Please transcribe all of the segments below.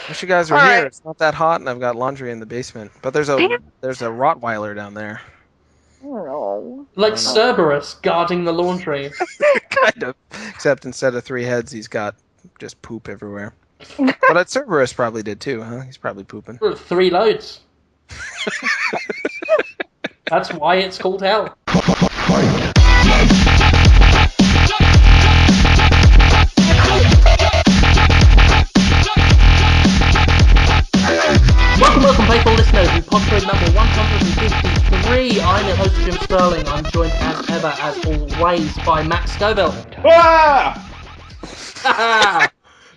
Wish you guys were All here. right. It's not that hot, and I've got laundry in the basement. But there's a Damn. Rottweiler down there. No. Like I don't know. Cerberus guarding the laundry. Kind of. Except instead of 3 heads, he's got just poop everywhere. But that Cerberus probably did too, huh? He's probably pooping. 3 loads. That's why it's called hell. Welcome, faithful listeners, to Podtoid number 153. I'm your host, Jim Sterling. I'm joined as ever, as always, by Max Scoville. Ah!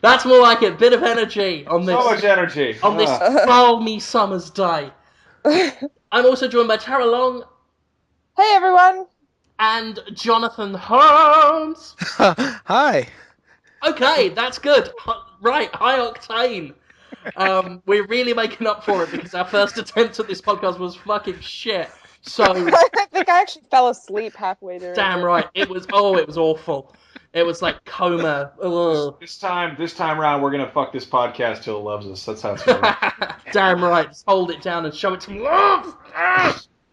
That's more like it. Bit of energy on this. So much energy. On this balmy summer's day. I'm also joined by Tara Long. Hey, everyone. And Jonathan Holmes. Hi. Okay, that's good. Right, high octane. We're really making up for it because our first attempt at this podcast was fucking shit. So I think I actually fell asleep halfway through. damn right, it was awful. It was like coma. This time around, we're gonna fuck this podcast till it loves us. That's how it's gonna work. Damn right, just hold it down and show it some love.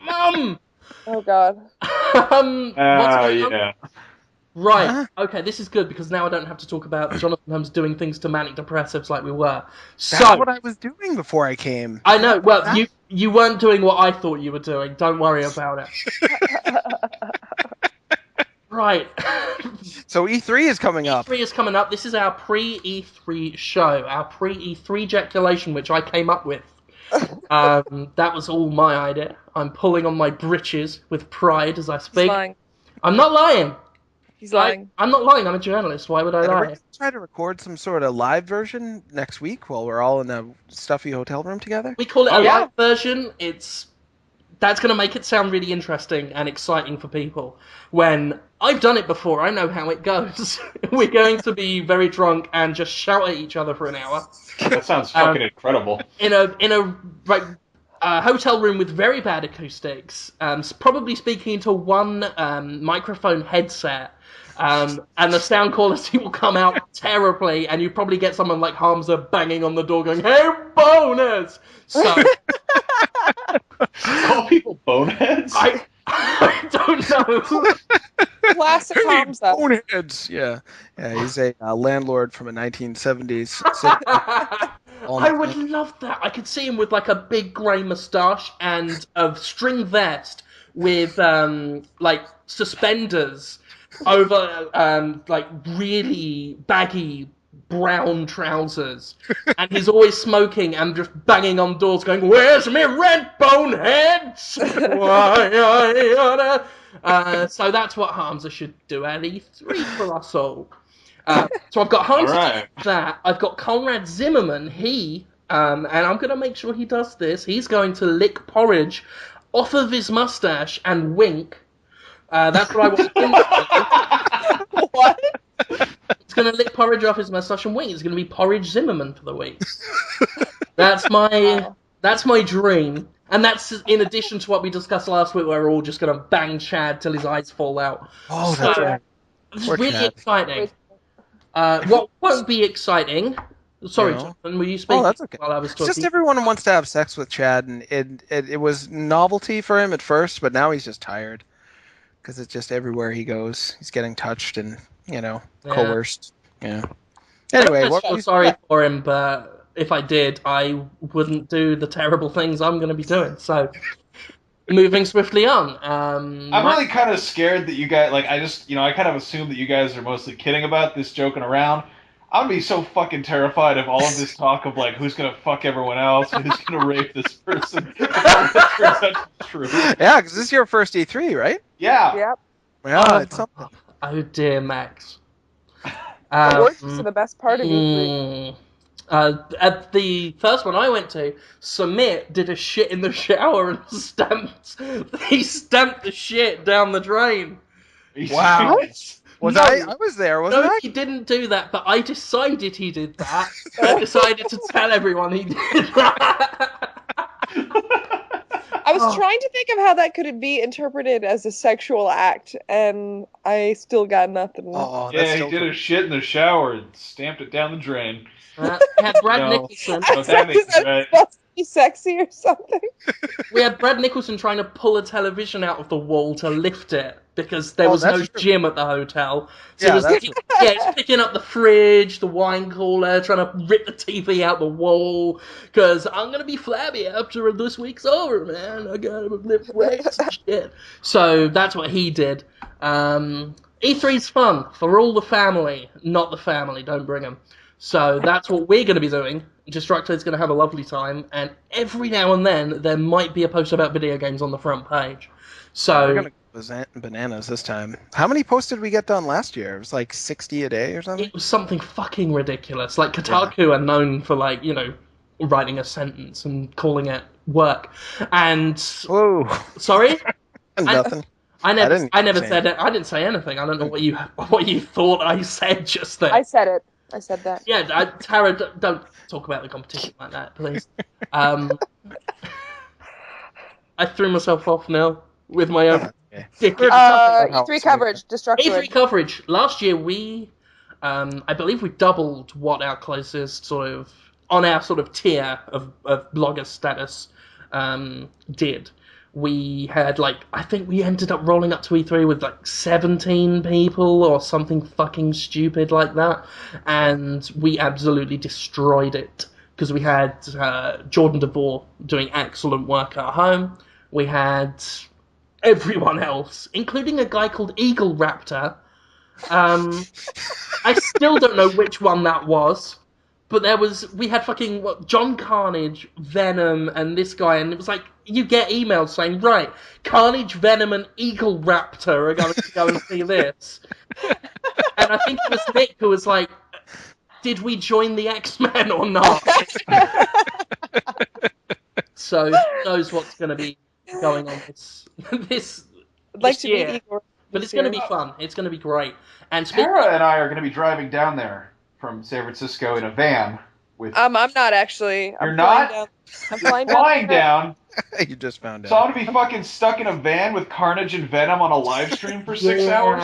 Mum. Oh God. What's going on? Yeah. Right. Huh? Okay, this is good because now I don't have to talk about Jonathan Holmes doing things to manic depressives like we were. That's So what I was doing before I came. I know. Well, you weren't doing what I thought you were doing. Don't worry about it. Right. So E3 is coming up. E3 is coming up. This is our pre-E3 show, our pre-E3 ejaculation, which I came up with. That was all my idea. I'm pulling on my britches with pride as I speak. He's lying. I'm not lying. He's lying. I'm not lying. I'm a journalist. Why would I And we're lie? gonna try to record some sort of live version next week while we're all in a stuffy hotel room together. We call it Oh, a yeah. live version. That's going to make it sound really interesting and exciting for people. When I've done it before, I know how it goes. We're going to be very drunk and just shout at each other for an hour That sounds fucking incredible. in a hotel room with very bad acoustics. Probably speaking into one microphone headset. And the sound quality will come out terribly, and you probably get someone like Hamza banging on the door going, "Hey, bonus!" So Call people boneheads? I don't know. Classic Hamza. Boneheads. Yeah, he's a landlord from a 1970s sitcom. I would love that. I could see him with like a big grey moustache and a string vest with like suspenders over like really baggy brown trousers, and he's always smoking and just banging on doors going, "Where's me rent, boneheads?" So that's what Hamza should do at E3 for us all. So I've got Hamza Alright. that. I've got Conrad Zimmerman. And I'm going to make sure he does this. He's going to lick porridge off of his mustache and wink. That's what I want him to do. What? He's going to lick porridge off his mustache and wink. He's going to be Porridge Zimmerman for the week. That's my dream. And that's in addition to what we discussed last week, where we're all just going to bang Chad till his eyes fall out. Oh, that's right. It's Poor really Chad. exciting. What won't be exciting? Sorry, No. Jonathan, were you speaking that's okay. while I was It's talking? just everyone wants to have sex with Chad, and it was novelty for him at first, but now he's just tired because it's just everywhere he goes, he's getting touched and coerced. Yeah. Anyway, I'm what so were you sorry saying? for him, but if I did, I wouldn't do the terrible things I'm going to be doing. So, moving swiftly on. I'm really kind of scared that you guys, like, I kind of assume that you guys are mostly kidding about this, joking around. I'd be so fucking terrified of all of this talk of, like, who's gonna fuck everyone else, who's gonna rape this person. If all that turns out to be true. Yeah, because this is your first E3, right? Yeah. Yep. Yeah, it's something. Oh dear, Max. The worst is the best part of E3. At the first one I went to, Samit did a shit in the shower and stamped the shit down the drain. Wow. What? I was there, wasn't No, I? he didn't do that, but I decided he did that. I decided to tell everyone he did that. I was trying to think of how that could be interpreted as a sexual act, and I still got nothing. Oh, Yeah, that's he so did a shit in the shower and stamped it down the drain. We had Brad No. Nicholson. Oh, that makes it right. Supposed to be sexy or something. We had Brad Nicholson trying to pull a television out of the wall to lift it because there was that's no true. gym at the hotel. So Yeah, he was, that's true. he's picking up the fridge, the wine cooler, trying to rip the TV out the wall because I'm gonna be flabby after this week's over, man. I gotta lift weights and shit. So that's what he did. E3's fun for all the family, not the family. Don't bring them. So that's what we're going to be doing. Destructoid's going to have a lovely time, and every now and then there might be a post about video games on the front page. We're So gonna go bananas this time. How many posts did we get done last year? It was like 60 a day or something. it was something fucking ridiculous. Like Kotaku are known for writing a sentence and calling it work. And Whoa, sorry, nothing. I never say said it. I didn't say anything. I don't know what you thought I said just then. I said it. I said that. Yeah, Tara, don't talk about the competition like that, please. I threw myself off now with my own Okay. dick. E3 coverage, E3 Destructoid. coverage. Last year we, I believe we doubled what our closest on our tier of blogger status did. We had I think we ended up rolling up to E3 with 17 people or something fucking stupid like that, and we absolutely destroyed it because we had Jordan DeVore doing excellent work at home. We had everyone else, including a guy called Eagle Raptor. I still don't know which one that was. But we had fucking John Carnage, Venom, and this guy, and it was you get emails saying, right, Carnage, Venom, and Eagle Raptor are going to go and see this. And I think it was Nick who was like, did we join the X-Men or not? So who knows what's going to be going on this I'd like to year. meet Igor. But it's going to be fun. It's going to be great. And Tara and I are going to be driving down there from San Francisco in a van with. I'm not actually. You're I'm not? Flying down. I'm You're flying down. You just found So I'm out. gonna be fucking stuck in a van with Carnage and Venom on a live stream for 6 hours.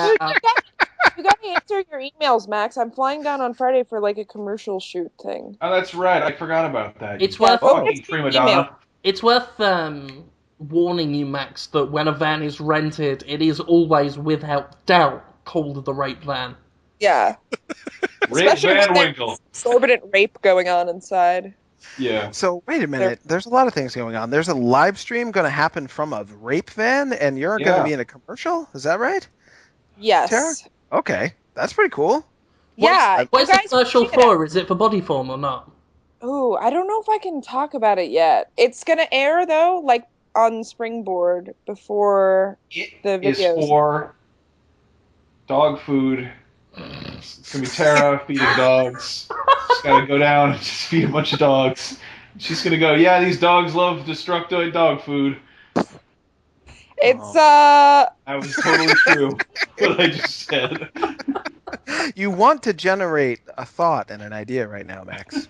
You gotta answer your emails, Max. I'm flying down on Friday for a commercial shoot thing. Oh, that's right. I forgot about that. It's You worth fucking prima donna. It's worth warning you, Max, that when a van is rented, it is always without doubt called the rape van. Yeah. Rape Especially Van when there's Winkle. exorbitant rape going on inside. Yeah. So wait a minute. There's a lot of things going on. There's a live stream going to happen from a rape van, and you're going to be in a commercial. Is that right? Yes. Tara? Okay, that's pretty cool. Yeah. What's the commercial for? Is it for Bodyform or not? Oh, I don't know if I can talk about it yet. It's gonna air though, on Springboard before the videos. It is for dog food. It's gonna be Tara feeding dogs. She's gotta go down and just feed a bunch of dogs. She's gonna go, yeah, these dogs love Destructoid dog food. It's That was totally true. What I just said. You want to generate a thought and an idea right now, Max.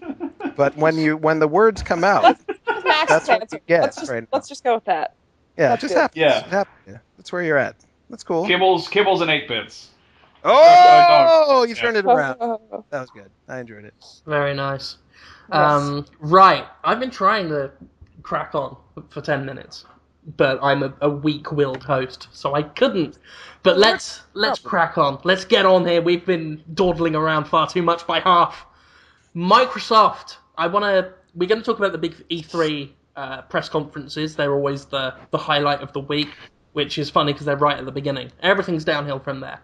But when the words come out, that's what you get. Let's just go with that. Yeah, it just happens. Yeah. It happens. That's where you're at. That's cool. Kibbles and 8-bits. Oh, you turned it around. That was good. I enjoyed it. Very nice. Yes. Right. I've been trying to crack on for 10 minutes, but I'm a weak-willed host, so I couldn't. But let's crack on. Let's get on here. We've been dawdling around far too much by half. Microsoft. We're going to talk about the big E3 press conferences. They're always the highlight of the week, which is funny because they're right at the beginning. Everything's downhill from there.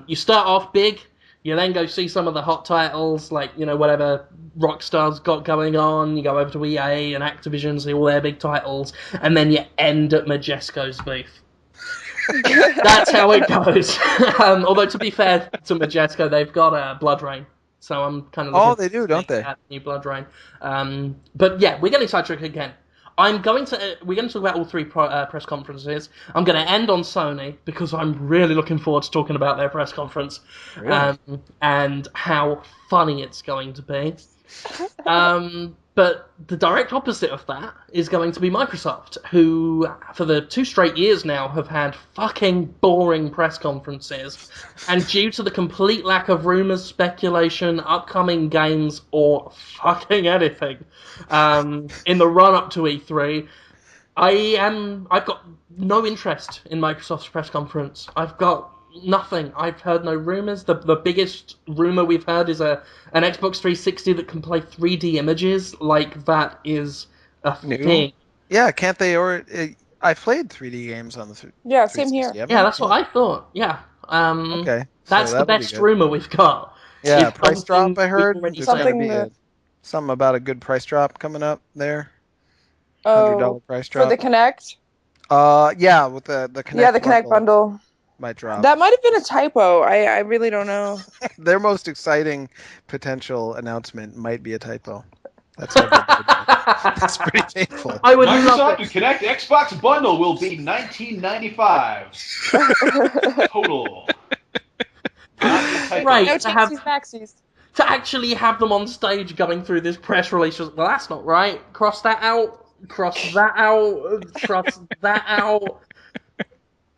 You start off big, you then go see some of the hot titles, whatever Rockstar's got going on. You go over to EA and Activision, see all their big titles, and then you end at Majesco's booth. That's how it goes. Although, to be fair to Majesco, they've got Blood Rain. So I'm kind of looking they do, don't they? At new Blood Rain. But yeah, we're getting sidetracked again. We're going to talk about all three press conferences. I'm going to end on Sony because I'm really looking forward to talking about their press conference and how funny it's going to be. But the direct opposite of that is going to be Microsoft, who, for the 2 straight years now, have had fucking boring press conferences. And due to the complete lack of rumours, speculation, upcoming games, or fucking anything, in the run-up to E3, I've got no interest in Microsoft's press conference. I've got nothing. I've heard no rumors. The biggest rumor we've heard is an Xbox 360 that can play 3D images. Like, that is a thing. Yeah, can't they? I played 3D games on the Yeah, same here. 360. haven't Yeah, I? that's what I thought. Yeah. Okay, so That's the that'll be best good. rumor we've got. Yeah, Is price something drop. I we've heard already there's said. going to Something be that- something about a good price drop coming up there. Oh, $100 price for the drop. Kinect? Yeah, with the Kinect Yeah, the Kinect bundle. might drop. That might have been a typo. I really don't know. Their most exciting potential announcement might be a typo. That's how good they are. That's pretty painful. I would love Microsoft it. and Kinect Xbox bundle will be $19.95 total. Not the typo. Right. No to have- takesies, backsies. To actually have them on stage going through this press release, well, that's not right. Cross that out. Cross that out. Cross that out.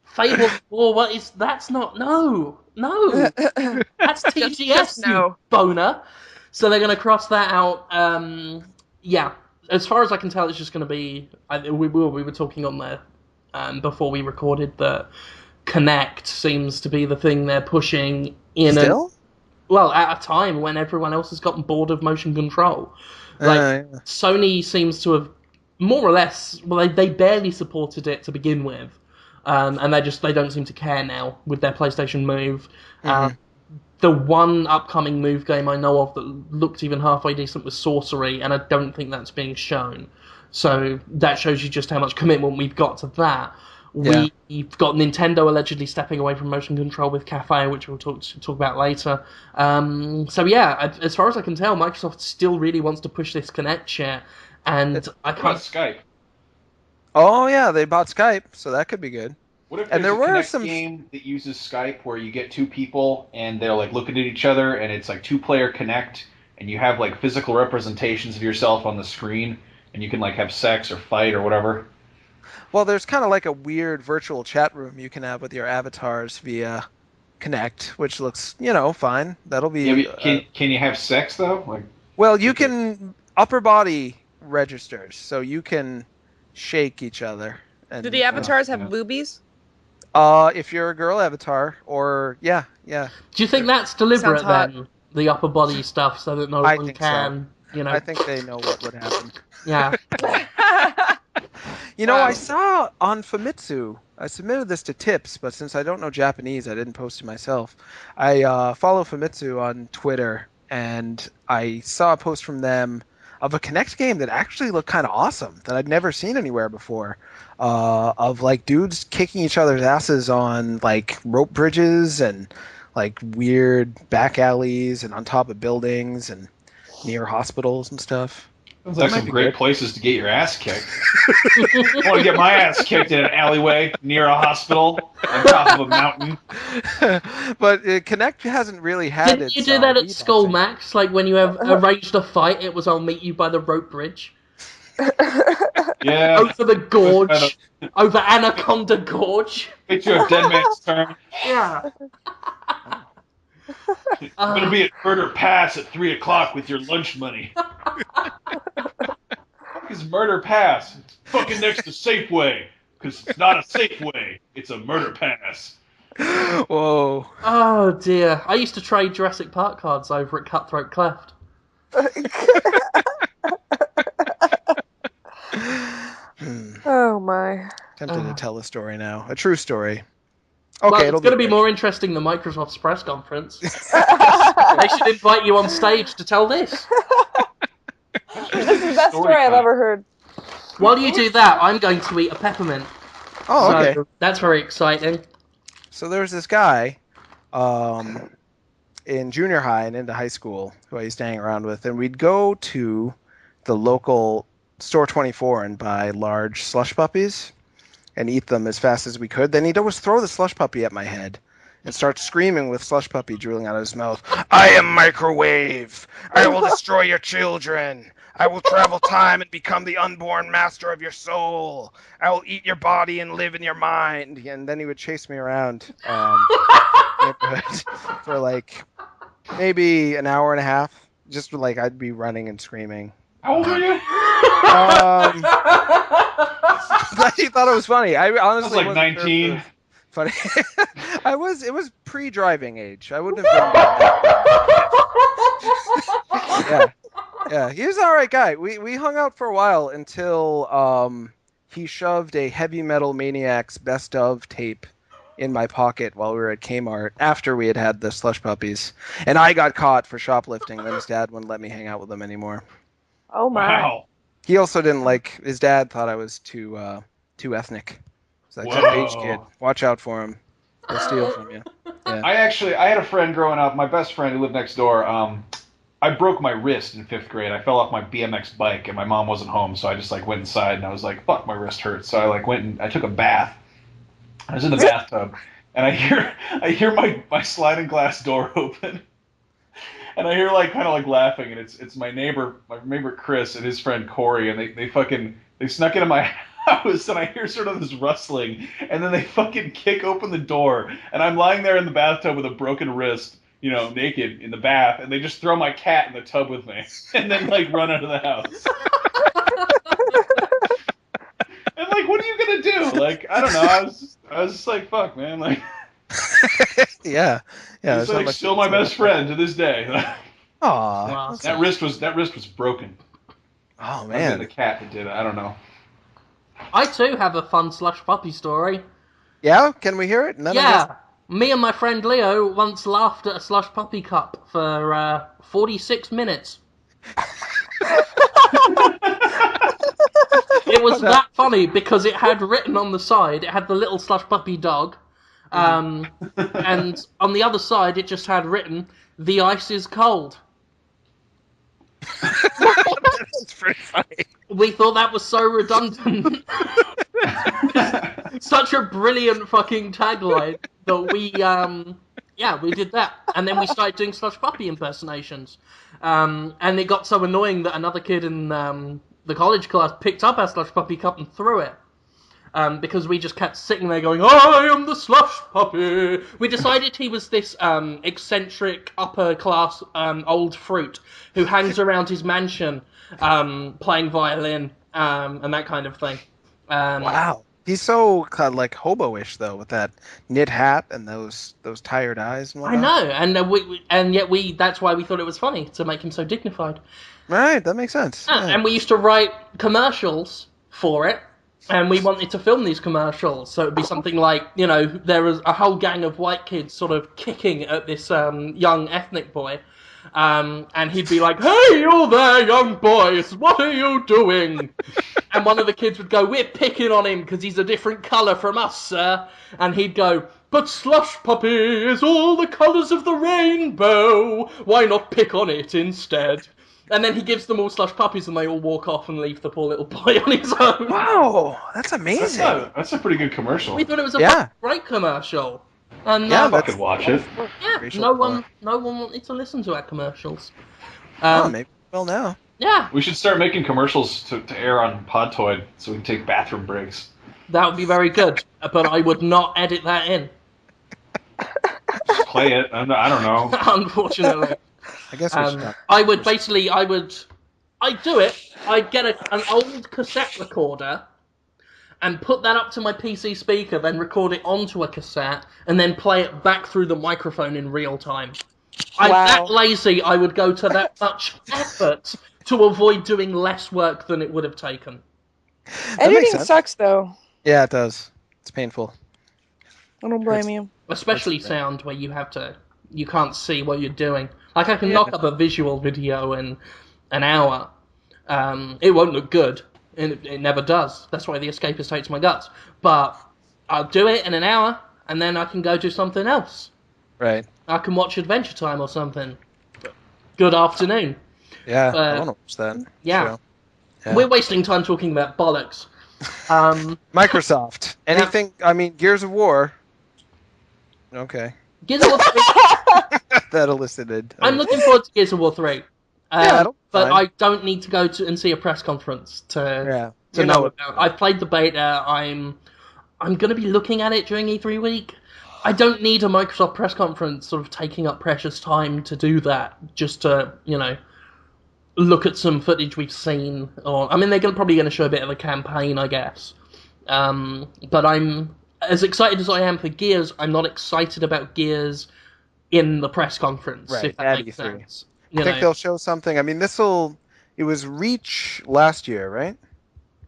Fable 4, what is... That's not... No. That's TGS, just you no. boner. So they're going to cross that out. Yeah. As far as I can tell, it's just going to be... We were talking on there before we recorded that Kinect seems to be the thing they're pushing in Still? well, at a time when everyone else has gotten bored of motion control. Like, Yeah. Sony seems to have more or less... Well, they barely supported it to begin with. And they don't seem to care now with their PlayStation Move. The one upcoming Move game I know of that looked even halfway decent was Sorcery, and I don't think that's being shown. So that shows you just how much commitment we've got to that. Yeah. We've got Nintendo allegedly stepping away from motion control with Cafe, which we'll talk about later. So yeah, as far as I can tell, Microsoft still really wants to push this Kinect shit, and I What about can't... Skype? Oh yeah, they bought Skype, so that could be good. What if And there's there a were Kinect some- game that uses Skype where you get 2 people and they're like looking at each other and it's like 2-player Kinect and you have like physical representations of yourself on the screen and you can like have sex or fight or whatever? Well, there's kind of like a weird virtual chat room you can have with your avatars via Kinect, which looks, fine. That'll be. Yeah, but can you have sex though? Like, Well, you can upper body registers, so you can shake each other. And, Do the avatars yeah. have boobies? if you're a girl avatar, or yeah. Do you think that's deliberate Sounds hot. then? The upper body stuff, so that no I one think can, I think they know what would happen. Yeah. I saw on Famitsu, I submitted this to Tips, but since I don't know Japanese, I didn't post it myself. I follow Famitsu on Twitter, and I saw a post from them of a Kinect game that actually looked kind of awesome, that I'd never seen anywhere before, of like dudes kicking each other's asses on like rope bridges and like weird back alleys and on top of buildings and near hospitals and stuff. Sounds like That might some be great good. places to get your ass kicked. I want to get my ass kicked in an alleyway near a hospital on top of a mountain. But Kinect hasn't really had Didn't its. you do that at Wii Skull boxing. Max? Like when you have arranged a fight, it was I'll meet you by the rope bridge. Yeah. Over the gorge. Over Anaconda Gorge. Picture of Dead Man's Turn. Yeah. I'm gonna be at Murder Pass at 3 o'clock with your lunch money. What is Murder Pass? It's fucking next to Safeway. Because it's not a Safeway, it's a Murder Pass. Whoa. Oh dear. I used to trade Jurassic Park cards over at Cutthroat Cleft. Oh my. Tempted to tell a story now. A true story. Well, Okay, it's it'll going to be be quick. more interesting than Microsoft's press conference. They should invite you on stage to tell this. This is the best story I've ever heard. While you do that, I'm going to eat a peppermint. Oh, okay. So that's very exciting. So there was this guy in junior high and into high school who I used to hang around with, and we'd go to the local Store 24 and buy large slush puppies and eat them as fast as we could. Then he'd always throw the slush puppy at my head and starts screaming with Slush Puppy drooling out of his mouth. I am Microwave. I will destroy your children. I will travel time and become the unborn master of your soul. I will eat your body and live in your mind. And then he would chase me around neighborhood for like maybe an hour and a half. Just like I'd be running and screaming. How old were you? Glad you thought it was funny. I I was honestly like wasn't sure if it 19. was funny. It was pre-driving age. I wouldn't have been. Yeah. Yeah, he was an alright guy. We hung out for a while until he shoved a Heavy Metal Maniacs best of tape in my pocket while we were at Kmart after we had the Slush Puppies, and I got caught for shoplifting. Then his dad wouldn't let me hang out with him anymore. Oh my. Wow. He also didn't like his dad thought I was too ethnic. He's like, that beige kid, watch out for him. He'll steal from you. Yeah. I had a friend growing up, my best friend who lived next door. I broke my wrist in 5th grade. I fell off my BMX bike, and my mom wasn't home, so I just like went inside, and I was like, "Fuck, my wrist hurts." So I like went and I took a bath. I was in the bathtub, and I hear my sliding glass door open, and I hear like kind of like laughing, and it's my neighbor Chris and his friend Corey, and they snuck into my house, and I hear sort of this rustling, and then they fucking kick open the door, and I'm lying there in the bathtub with a broken wrist, you know, naked in the bath, and they just throw my cat in the tub with me, and then like run out of the house. And like, what are you gonna do? Like, I don't know. I was just like, fuck, man. Like, yeah. He's like still my best friend to this day. Aw. Wow. That wrist was broken. Oh Might have been man. the cat that did it. I don't know. I too have a fun Slush Puppy story. Yeah, can we hear it? And then Yeah, me and my friend Leo once laughed at a Slush Puppy cup for 46 minutes. It was that funny because it had written on the side, it had the little Slush Puppy dog, and on the other side it just had written, "The ice is cold." That's pretty funny. We thought that was so redundant. Such a brilliant fucking tagline that we did that. And then we started doing Slush Puppy impersonations. And it got so annoying that another kid in the college class picked up our Slush Puppy cup and threw it. Because we just kept sitting there going, I am the Slush Puppy. We decided he was this eccentric upper class old fruit who hangs around his mansion playing violin and that kind of thing. Wow. He's so kind of like hobo-ish though, with that knit hat and those tired eyes and I whatnot. know, and yet that's why we thought it was funny to make him so dignified. Right, that makes sense. Yeah. And we used to write commercials for it, and we wanted to film these commercials. So it'd be something like, you know, there was a whole gang of white kids sort of kicking at this young ethnic boy. And he'd be like, "Hey, you there, young boys, what are you doing?" And one of the kids would go, "We're picking on him because he's a different colour from us, sir." And he'd go, "But Slush Puppy is all the colours of the rainbow. Why not pick on it instead?" And then he gives them all Slush Puppies and they all walk off and leave the poor little boy on his own. Wow, that's amazing. That's a pretty good commercial. We thought it was a great commercial. And Yeah, I could watch it. yeah, no one wanted to listen to our commercials. Maybe we'll now. Yeah, We should start making commercials to air on Podtoid so we can take bathroom breaks. that would be very good. But I would not edit that in, Just play it. I don't know. unfortunately. I guess we should talk. I'd do it. I'd get an old cassette recorder and put that up to my PC speaker, then record it onto a cassette, and then play it back through the microphone in real time. I'm that lazy, I would go to that much effort to avoid doing less work than it would have taken. Editing sucks, though. Yeah, it does. It's painful. I don't blame you. Especially sound, where you can't see what you're doing. Like, I can knock up a visual video in an hour. It won't look good. It never does. That's why The Escapist hates my guts. But I'll do it in an hour, and then I can go do something else. Right. I can watch Adventure Time or something. Good afternoon. Yeah, I want to watch that. Yeah. show. Yeah. We're wasting time talking about bollocks. Microsoft. Anything, I mean, Gears of War. Okay. Gears of War 3. That elicited. I'm looking forward to Gears of War 3. that'll be But fine. I don't need to go to and see a press conference to know it. about. I've played the beta. I'm going to be looking at it during E3 week. I don't need a Microsoft press conference sort of taking up precious time to do that, just to, look at some footage we've seen. Or I mean, they're probably going to show a bit of a campaign, I guess. But I'm as excited as I am for Gears. I'm not excited about Gears in the press conference, Right, if that at makes E3. sense. I think they'll show something. I mean, it was Reach last year, right?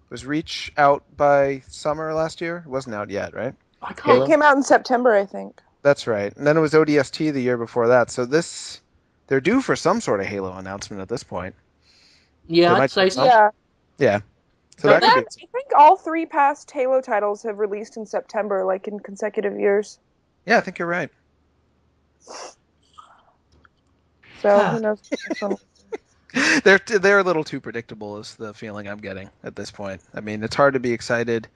Was Reach out by summer last year? It wasn't out yet, right? I can't. Halo? It came out in September, I think. That's right. And then it was ODST the year before that. So they're due for some sort of Halo announcement at this point. Yeah, They I'd might say do so. Yeah. Yeah. So But that could I be. think all 3 past Halo titles have released in September, like in consecutive years. Yeah, I think you're right. So who knows? This one. They're a little too predictable is the feeling I'm getting at this point. I mean, it's hard to be excited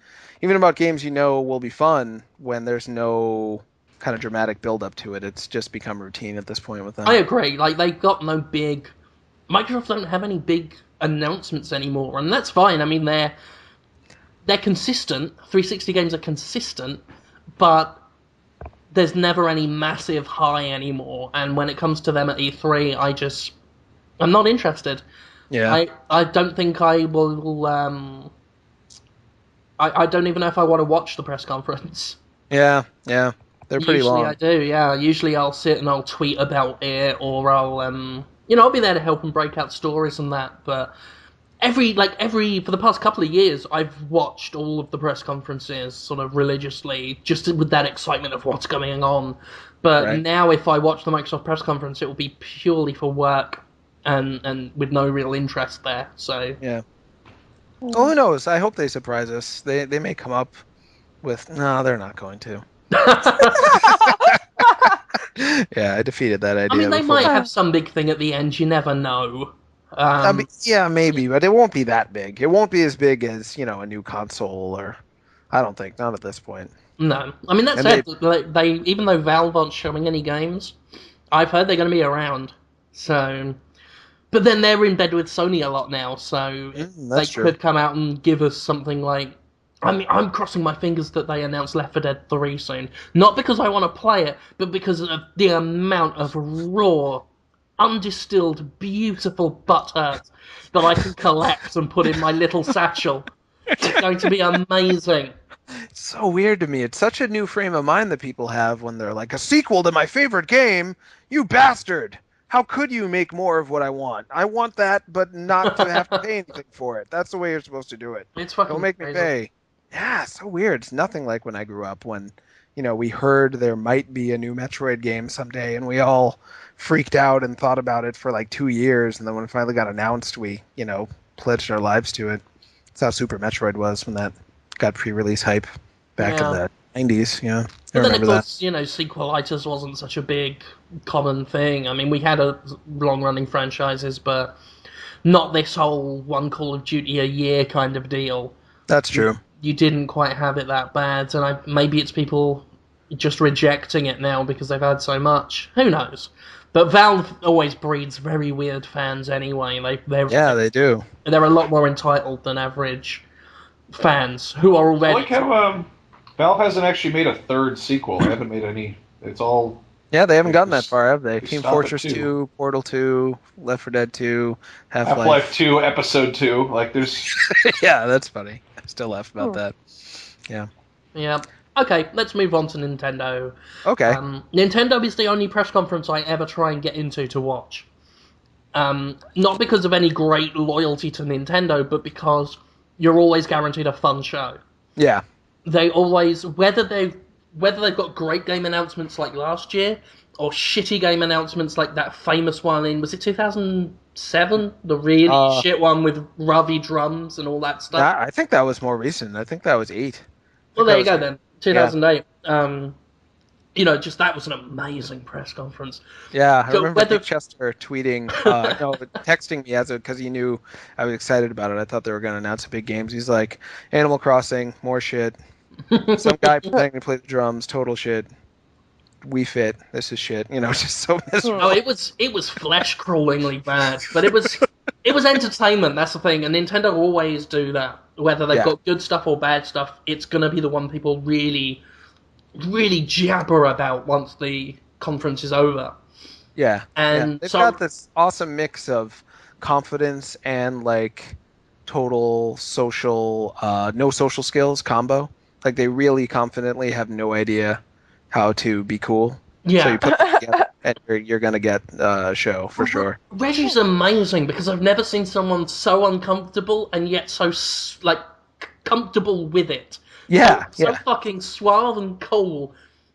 even about games will be fun when there's no kind of dramatic build up to it. It's just become routine at this point with them. I agree. Like, they've got no big... Microsoft don't have any big announcements anymore, and that's fine. I mean, they're consistent. 360 games are consistent, but there's never any massive high anymore. And when it comes to them at E3, I'm not interested. Yeah. I don't think I will. I don't even know if I want to watch the press conference. Yeah. They're pretty Usually long. I do, yeah. Usually I'll sit and I'll tweet about it, or I'll be there to help and break out stories and that. But for the past couple of years, I've watched all of the press conferences sort of religiously, just with that excitement of what's going on. But Right. now, if I watch the Microsoft press conference, it will be purely for work and with no real interest there. So Yeah. Well, who knows? I hope they surprise us. They may come up with no, they're not going to. Yeah, I defeated that idea. I mean, they before. might have some big thing at the end. You never know. I mean, yeah, maybe, but it won't be that big. It won't be as big as a new console, or I don't think, not at this point. No, I mean that And said, they even though Valve aren't showing any games, I've heard they're going to be around. So, but then they're in bed with Sony a lot now, so they that's true. could come out and give us something like. I mean, I'm crossing my fingers that they announce Left 4 Dead 3 soon. Not because I want to play it, but because of the amount of raw, undistilled, beautiful butt hurt that I can collect and put in my little satchel. It's going to be amazing. It's so weird to me. It's such a new frame of mind that people have when they're like, a sequel to my favorite game? You bastard! How could you make more of what I want? I want that, but not to have to pay anything for it. That's the way you're supposed to do it. It's fucking Don't make crazy. me pay. Yeah, it's so weird. It's nothing like when I grew up when, we heard there might be a new Metroid game someday, and we all freaked out and thought about it for like 2 years, and then when it finally got announced, we, pledged our lives to it. That's how Super Metroid was when that got pre-release hype back in the 90s. Yeah, But then, of remember course, sequelitis wasn't such a big common thing. I mean, we had long-running franchises, but not this whole one Call of Duty a year kind of deal. That's true. You didn't quite have it that bad, and maybe it's people just rejecting it now because they've had so much. Who knows? But Valve always breeds very weird fans anyway. They do. They're a lot more entitled than average fans who are already. I like how Valve hasn't actually made a third sequel. They haven't made any. It's all. Yeah, they haven't gotten that far, have they? they Team stop at Fortress 2. 2, Portal 2, Left 4 Dead 2, Half-Life 2, Episode 2. Like, there's. Yeah, that's funny. I still laugh about that. Yeah. Yeah. Okay, let's move on to Nintendo. Okay. Nintendo is the only press conference I ever try and get into to watch. Not because of any great loyalty to Nintendo, but because you're always guaranteed a fun show. Yeah. They always, whether they've got great game announcements like last year, or shitty game announcements like that famous one in, was it 2007? The really shit one with Ravi drums and all that stuff. I think that was more recent. I think that was 8. Well, there you go then. 2008. Just that was an amazing press conference. Yeah, I remember Nick Chester tweeting, texting me because he knew I was excited about it. I thought they were going to announce some big games. He's like, Animal Crossing, more shit. Some guy pretending to play the drums, total shit. Wii Fit. This is shit. Just so miserable. Oh, it was flesh crawlingly bad, but it was entertainment. That's the thing, and Nintendo always do that. Whether they've Yeah. got good stuff or bad stuff, it's gonna be the one people really, really jabber about once the conference is over. Yeah. And They've so got this awesome mix of confidence and like total social, no social skills combo. Like they really confidently have no idea how to be cool. So yeah, you put them together and you're gonna get a show for sure. Reggie's amazing because I've never seen someone so uncomfortable and yet so comfortable with it. Yeah, So yeah. fucking suave and cool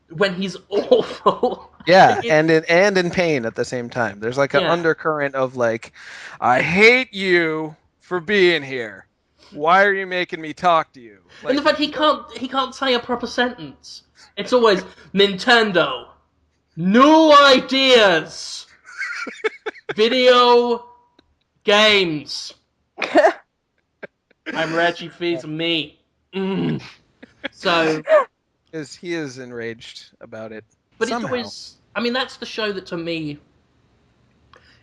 when he's awful. Yeah, It- and in pain at the same time. There's like an Yeah. undercurrent of like, I hate you for being here. Why are you making me talk to you? and Like, the fact he can't say a proper sentence. It's always Nintendo, new ideas, video games. I'm Reggie feeds me. Mm. So, he is enraged about it. but Somehow. it's always. I mean, that's the show that to me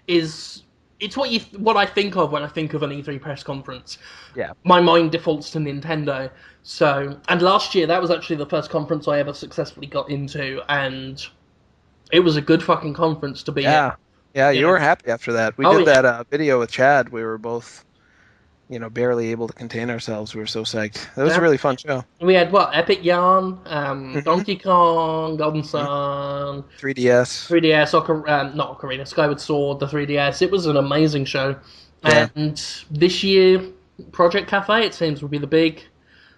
is. It's what I think of when I think of an E3 press conference. Yeah. My mind defaults to Nintendo. So, and last year that was actually the first conference I ever successfully got into, and it was a good fucking conference to be in. Yeah, you Yeah. were happy after that. We Oh, did yeah. that video with Chad. We were both, barely able to contain ourselves. We were so psyched. It was Yeah. a really fun show. We had what? Epic Yarn, Mhm. Donkey Kong, Golden Sun, 3DS. 3DS, not Ocarina, Skyward Sword, the 3DS. It was an amazing show. Yeah. And this year, Project Cafe, it seems, will be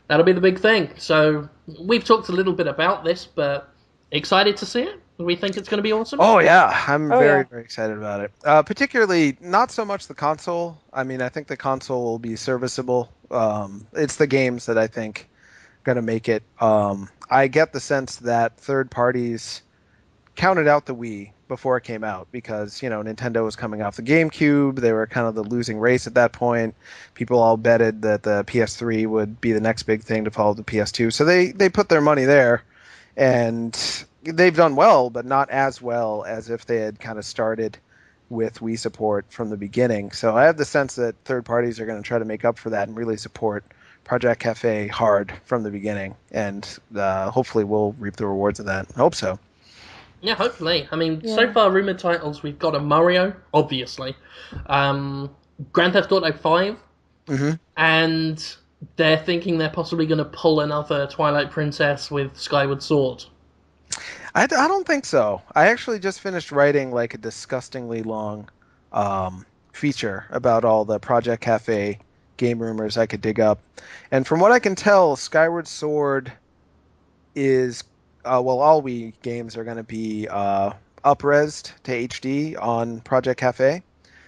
that'll be the big thing. So we've talked a little bit about this, but excited to see it. We think it's going to be awesome. Oh yeah, I'm Oh, very yeah. very excited about it. Particularly not so much the console. I mean, I think the console will be serviceable. It's the games that I think going to make it. I get the sense that third parties counted out the Wii before it came out because Nintendo was coming off the GameCube. They were kind of the losing race at that point. People all betted that the PS3 would be the next big thing to follow the PS2. So they put their money there, and they've done well, but not as well as if they had kind of started with Wii support from the beginning. So I have the sense that third parties are going to try to make up for that and really support Project Cafe hard from the beginning, and hopefully we'll reap the rewards of that. I hope so. Yeah, hopefully. I mean, so Yeah. far, rumored titles, we've got a Mario, obviously, Grand Theft Auto 5, Mm-hmm. and they're thinking they're possibly going to pull another Twilight Princess with Skyward Sword. I don't think so. I actually just finished writing like a disgustingly long feature about all the Project Cafe game rumors I could dig up. And from what I can tell, Skyward Sword is, all Wii games are going to be up-resed to HD on Project Cafe.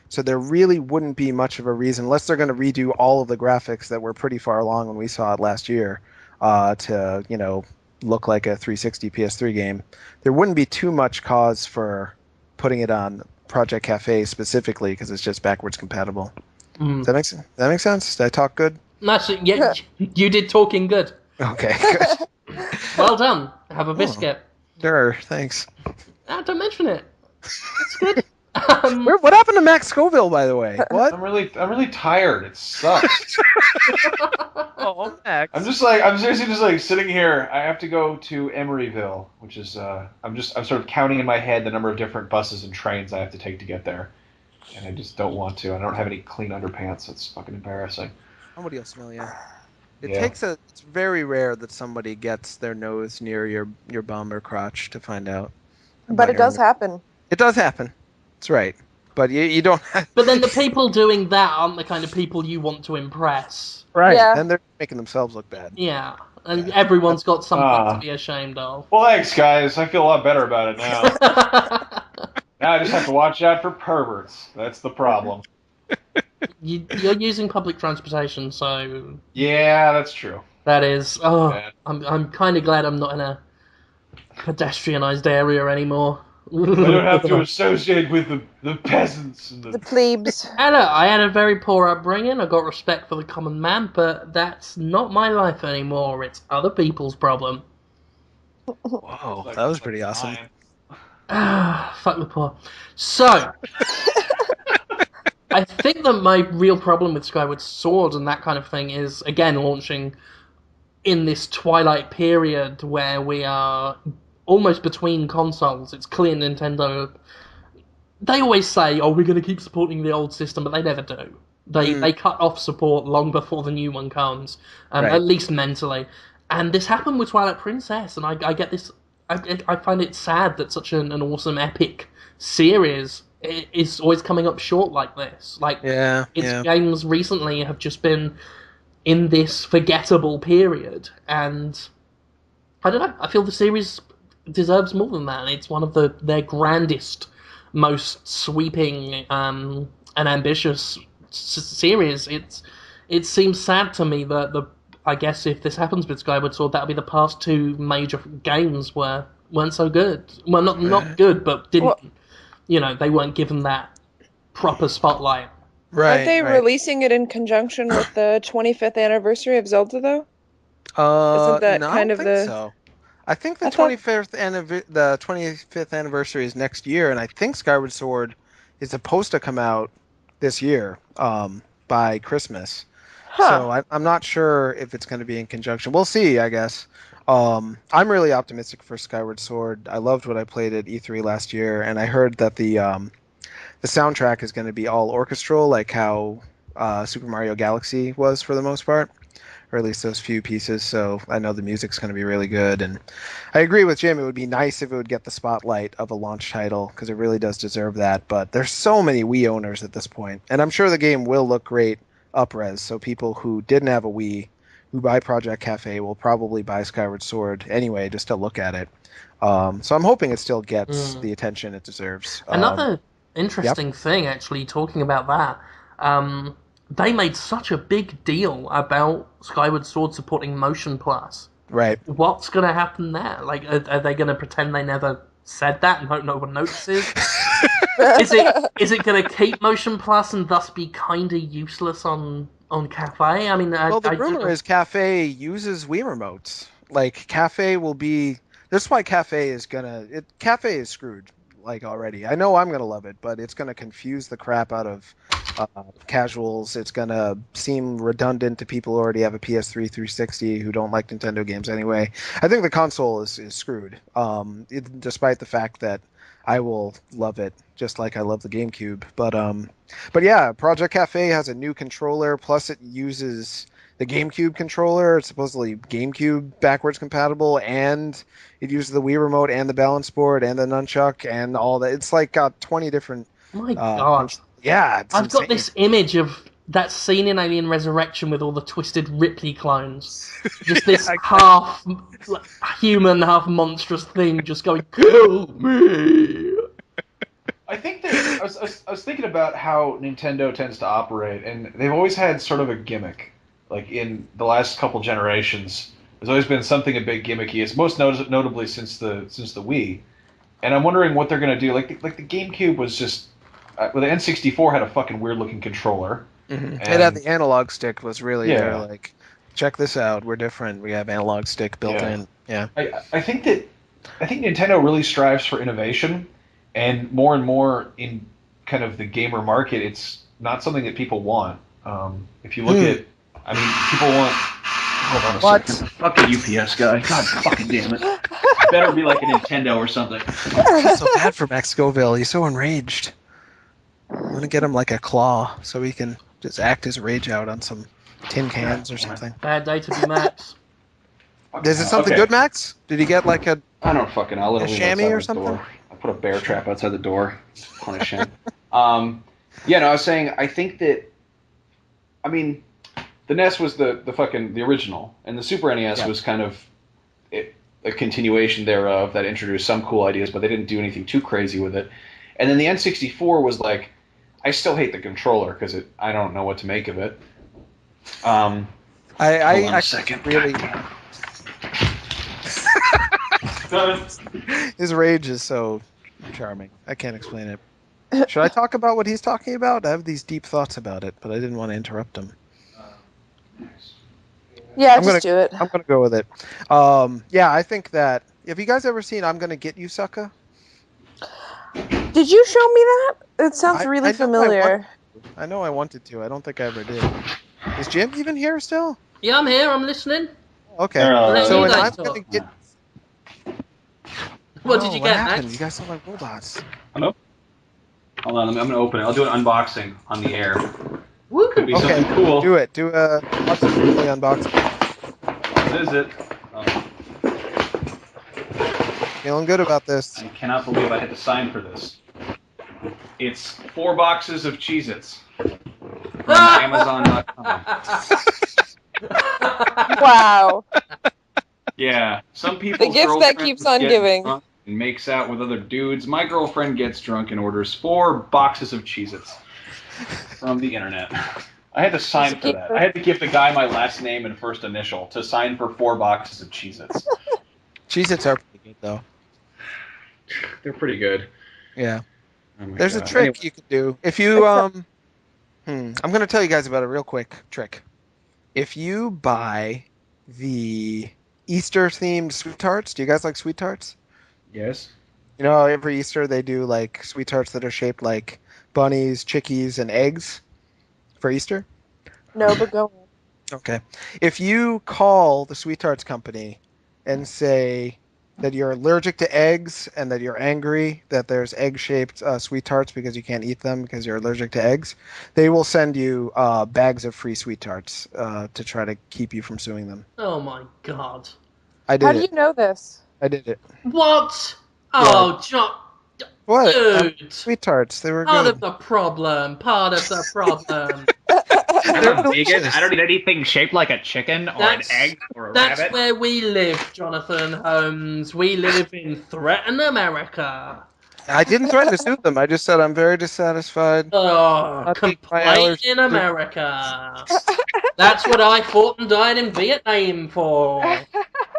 So there really wouldn't be much of a reason, unless they're going to redo all of the graphics that were pretty far along when we saw it last year, to, look like a 360 PS3 game. There wouldn't be too much cause for putting it on Project Cafe specifically because it's just backwards compatible. Does that make sense? Did I talk good? That's it. Yeah, you did talking good. Okay, good. Well done. Have a biscuit. Sure, thanks. Don't mention it. It's good. What happened to Max Scoville, by the way? What? I'm really tired. It sucks. Oh, Max. I'm seriously just like sitting here. I have to go to Emeryville, which is I'm sort of counting in my head the number of different buses and trains I have to take to get there, and I just don't want to. I don't have any clean underpants. It's fucking embarrassing. Somebody will smell you. Yeah. It's very rare that somebody gets their nose near your bum or crotch to find out. But it does happen. It does happen. That's right. But you don't have... But then the people doing that aren't the kind of people you want to impress. Right. Yeah. And they're making themselves look bad. Yeah. And everyone's got something to be ashamed of. Well, thanks, guys. I feel a lot better about it now. Now I just have to watch out for perverts. That's the problem. You're using public transportation, so Yeah, that's true. that is. Oh, Yeah. I'm kind of glad I'm not in a pedestrianized area anymore. I don't have to associate with the peasants and The plebes. I had a very poor upbringing. I got respect for the common man, but that's not my life anymore. It's other people's problem. Whoa, Like, that was like pretty awesome. 9. Fuck the poor. So, I think that my real problem with Skyward Sword and that kind of thing is, again, launching in this twilight period where we are almost between consoles. It's clear Nintendo. They always say, "Oh, we're going to keep supporting the old system," but they never do. They cut off support long before the new one comes, Right. at least mentally. And this happened with Twilight Princess, and I get this. I find it sad that such an awesome epic series is always coming up short like this. Like Yeah, its yeah. games recently have just been in this forgettable period, and I don't know. I feel the series deserves more than that. It's one of their grandest, most sweeping and ambitious series. It seems sad to me that I guess if this happens with Skyward Sword, that'll be the past two major games weren't so good. Well, not good, but didn't Well, they weren't given that proper spotlight. aren't Right, they right. releasing it in conjunction with the 25th anniversary of Zelda though? Isn't that No, I kind don't of think the? so. I think I thought. the 25th anniversary is next year, and I think Skyward Sword is supposed to come out this year, by Christmas. Huh. So I'm not sure if it's going to be in conjunction. We'll see, I guess. I'm really optimistic for Skyward Sword. I loved what I played at E3 last year, and I heard that the soundtrack is going to be all orchestral, like how Super Mario Galaxy was for the most part, or at least those few pieces. So I know the music's going to be really good, and I agree with Jim. It would be nice if it would get the spotlight of a launch title because it really does deserve that. But there's so many Wii owners at this point, and I'm sure the game will look great up-res. So people who didn't have a Wii, who buy Project Cafe, will probably buy Skyward Sword anyway just to look at it. So I'm hoping it still gets Mm. the attention it deserves. Another Yep. interesting thing, actually, talking about that, they made such a big deal about Skyward Sword supporting Motion Plus. Right. What's going to happen there? Like, are they going to pretend they never said that and hope no one notices? Is it going to keep Motion Plus and thus be kind of useless on Cafe? I mean, Well, the I don't rumor know. is Cafe uses Wii remotes. Like Cafe will be. That's why Cafe is gonna. Cafe is screwed. Like already. I know I'm gonna love it, but it's gonna confuse the crap out of casuals. It's gonna seem redundant to people who already have a PS3 360 who don't like Nintendo games anyway. I think the console is screwed. Despite the fact that I will love it just like I love the GameCube. But yeah, Project Cafe has a new controller. Plus, it uses the GameCube controller. It's supposedly GameCube backwards compatible, and it uses the Wii remote and the balance board and the nunchuck and all that. It's like got 20 different. My God. Yeah, it's I've got insane. this image of that scene in Alien Resurrection with all the twisted Ripley clones. Just this Yeah, half like, human, half monstrous thing just going, kill me. I think that I was thinking about how Nintendo tends to operate, and they've always had sort of a gimmick. Like in the last couple generations, there's always been something a bit gimmicky. It's most notably since the Wii, and I'm wondering what they're gonna do. Like the GameCube was just, well, the N64 had a fucking weird looking controller, It had and the analog stick was really there. yeah, Like, check this out. We're different. We have analog stick built yeah. in. Yeah. I think Nintendo really strives for innovation, and more in kind of the gamer market, it's not something that people want. If you look Hmm. at, I mean, people want. Hold on a What? second. Fucking UPS guy. God fucking damn it. Better be like a Nintendo or something. I feel so bad for Max Scoville. He's so enraged. I'm gonna get him like a claw so he can just act his rage out on some tin cans or something. Bad day to be Max. Is it something Okay. good, Max? Did he get like a I don't fucking. I'll let A him leave chamois outside or the something? door. I put a bear trap outside the door. Punish him. Yeah, no, I was saying. I think that. I mean, the NES was the fucking the original, and the Super NES Yeah. was kind of a continuation thereof that introduced some cool ideas, but they didn't do anything too crazy with it. And then the N64 was like, I still hate the controller because I don't know what to make of it. I Hold on a actually second. really his rage is so charming. I can't explain it. Should I talk about what he's talking about? I have these deep thoughts about it, but I didn't want to interrupt him. Yeah, I'm gonna just do it. I'm gonna go with it. Yeah, I think that Have you guys ever seen I'm Gonna Get You, Sucker? Did you show me that? It sounds really I know I familiar. I know I wanted to. I don't think I ever did. Is Jim even here still? Yeah, I'm here. I'm listening. Okay. Let So you and guys I'm talk. gonna get. What did you What get, happened? Max? You guys sound like robots. Hello? Hold on, I'm gonna open it. I'll do an unboxing on the air. Woo! Could be Okay, something cool. do it. Do a user-friendly unboxing. What is it? Oh, Feeling good about this. I cannot believe I had to sign for this. It's 4 boxes of Cheez-Its from Amazon.com. Wow. Yeah, some The people's gift that girlfriends keeps on get giving. drunk and makes out with other dudes. My girlfriend gets drunk and orders 4 boxes of Cheez-Its from the internet. I had to sign for that. I had to give the guy my last name and first initial to sign for 4 boxes of Cheez-Its. Cheez-Its are pretty good though. They're pretty good. Yeah. Oh my There's a God. trick Anyway, you can do. If you I'm gonna tell you guys about a real quick trick. If you buy the Easter themed sweet tarts, do you guys like sweet tarts? yes. You know, how every Easter they do like sweet tarts that are shaped like bunnies, chickies, and eggs for Easter. No, but go on. Okay. If you call the sweet tarts company and say that you're allergic to eggs and that you're angry that there's egg-shaped sweet tarts because you can't eat them because you're allergic to eggs, they will send you bags of free sweet tarts to try to keep you from suing them. Oh my god. I How did do you it. know this? I did it. What? Yeah. Oh, John. What? Dude. Sweet tarts. They were Part of good. the problem. Part of the problem. I'm They're a vegan. I don't delicious. eat anything shaped like a chicken or an That's egg or a that's rabbit. where we live, Jonathan Holmes. We live in Threaten America. I didn't threaten to sue them. I just said I'm very dissatisfied. Oh, Not meeting my complain allergy. in America. That's what I fought and died in Vietnam for.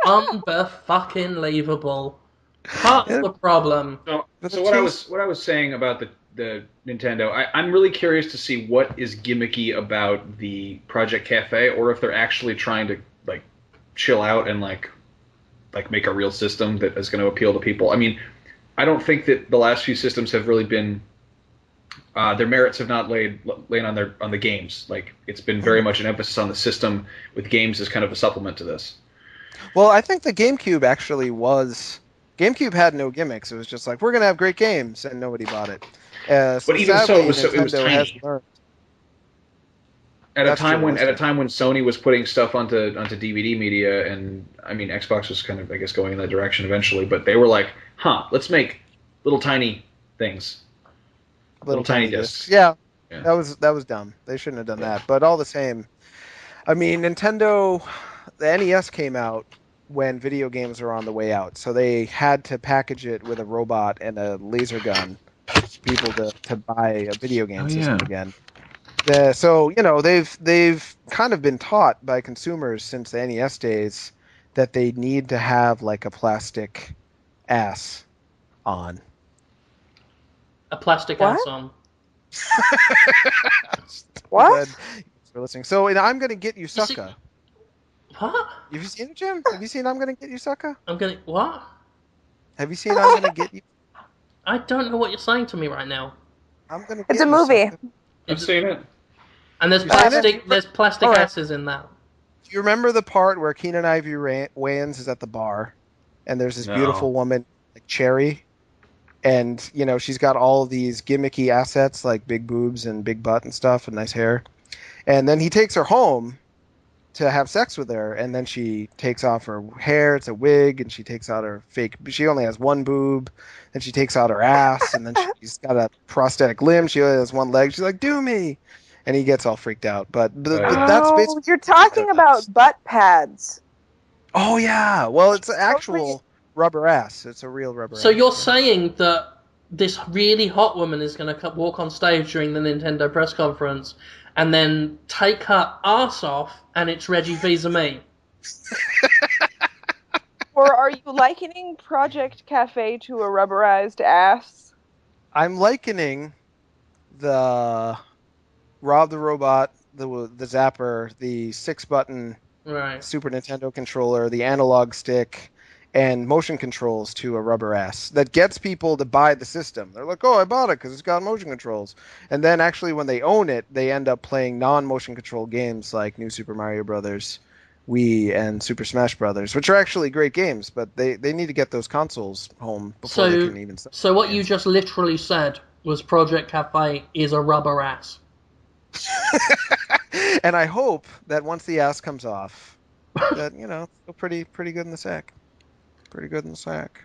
Unfucking-believable. Part of Yeah, the problem. So, for the so taste. what I was saying about the Nintendo, I'm really curious to see what is gimmicky about the Project Cafe, or if they're actually trying to like chill out and like make a real system that is going to appeal to people. I mean, I don't think that the last few systems have really been their merits have not laid on the games. Like it's been very much an emphasis on the system with games as kind of a supplement to this. Well, I think the GameCube actually was. GameCube had no gimmicks. It was just like we're gonna have great games, and nobody bought it. So But even so, sadly, it was Nintendo has tiny. learned. At a That's true. time It when was tiny. Sony was putting stuff onto DVD media, and I mean Xbox was kind of I guess going in that direction eventually, but they were like, let's make little tiny things, little Little tiny tiny discs. discs. Yeah, Yeah. that was dumb. They shouldn't have done that. But all the same, I mean, Nintendo, the NES came out when video games were on the way out, so they had to package it with a robot and a laser gun for people to buy a video Oh game yeah. system again. So they've kind of been taught by consumers since the NES days that they need to have like a plastic ass on. A plastic ass What? on. Too bad What? for listening. So and I'm gonna get you You see, sucker. what? Have you seen it, Jim? Have you seen I'm gonna get you sucker? I'm gonna what? Have you seen I'm gonna get you? I don't know what you're saying to me right now. I'm gonna It's a get you movie. sucker. I've Is seen it. and there's You've seen it? plastic All right. asses in that. Do you remember the part where Keenan Ivory Wayans is at the bar, and there's this No. beautiful woman, like Cherry, and she's got all of these gimmicky assets like big boobs and big butt and stuff and nice hair, and then he takes her home to have sex with her, and then she takes off her hair, it's a wig, and she takes out her fake, she only has one boob, and she takes out her ass, and then she's got a prosthetic limb, she only has one leg, she's like, do me, and he gets all freaked out, but Oh yeah. that's Oh, basically you're what talking Nintendo does. about butt pads. Oh yeah, well it's an Totally. actual rubber ass, it's a real rubber So ass, you're yeah. saying that this really hot woman is going to walk on stage during the Nintendo press conference and then take her ass off, and it's Reggie Fils-Aimé. Or are you likening Project Cafe to a rubberized ass? I'm likening the Rob the Robot, the Zapper, the 6-button Right. Super Nintendo controller, the analog stick, and motion controls to a rubber ass that gets people to buy the system. They're like, oh, I bought it because it's got motion controls. And then actually when they own it, they end up playing non-motion control games like New Super Mario Brothers, Wii, and Super Smash Brothers, which are actually great games, but they need to get those consoles home before they can even... So what you just literally said was Project Cafe is a rubber ass. And I hope that once the ass comes off, that, feel pretty good in the sack. Pretty good in the sack.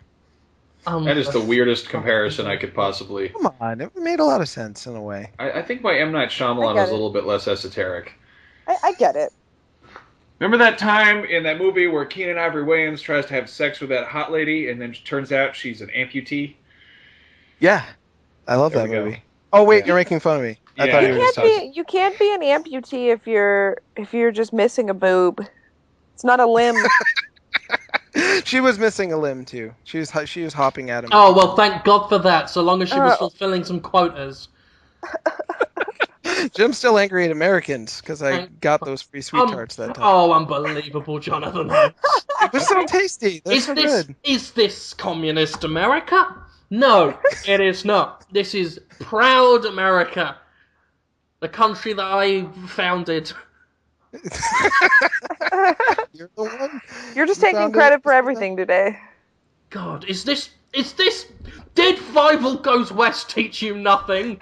That is the weirdest comparison I could possibly... Come on, it made a lot of sense in a way. I think my M. Night Shyamalan was a little bit less esoteric. I get it. Remember that time in that movie where Keenan Ivory Wayans tries to have sex with that hot lady, and then it turns out she's an amputee? Yeah, I love There that we go. movie. Oh wait, Yeah. you're making fun of me. I Yeah. thought you were just talking. You can't be an amputee if you're just missing a boob. It's not a limb. She was missing a limb too. She was hopping at him. Oh, well, thank God for that, so long as she was fulfilling some quotas. Jim's still angry at Americans because I got those free sweet tarts that time. Oh, unbelievable, Jonathan Holmes. It was so tasty. They're so good. Is this communist America? No, it is not. This is proud America. The country that I founded. You're the one. You're just taking credit for everything today. God, is this... Did Bible Goes West teach you nothing?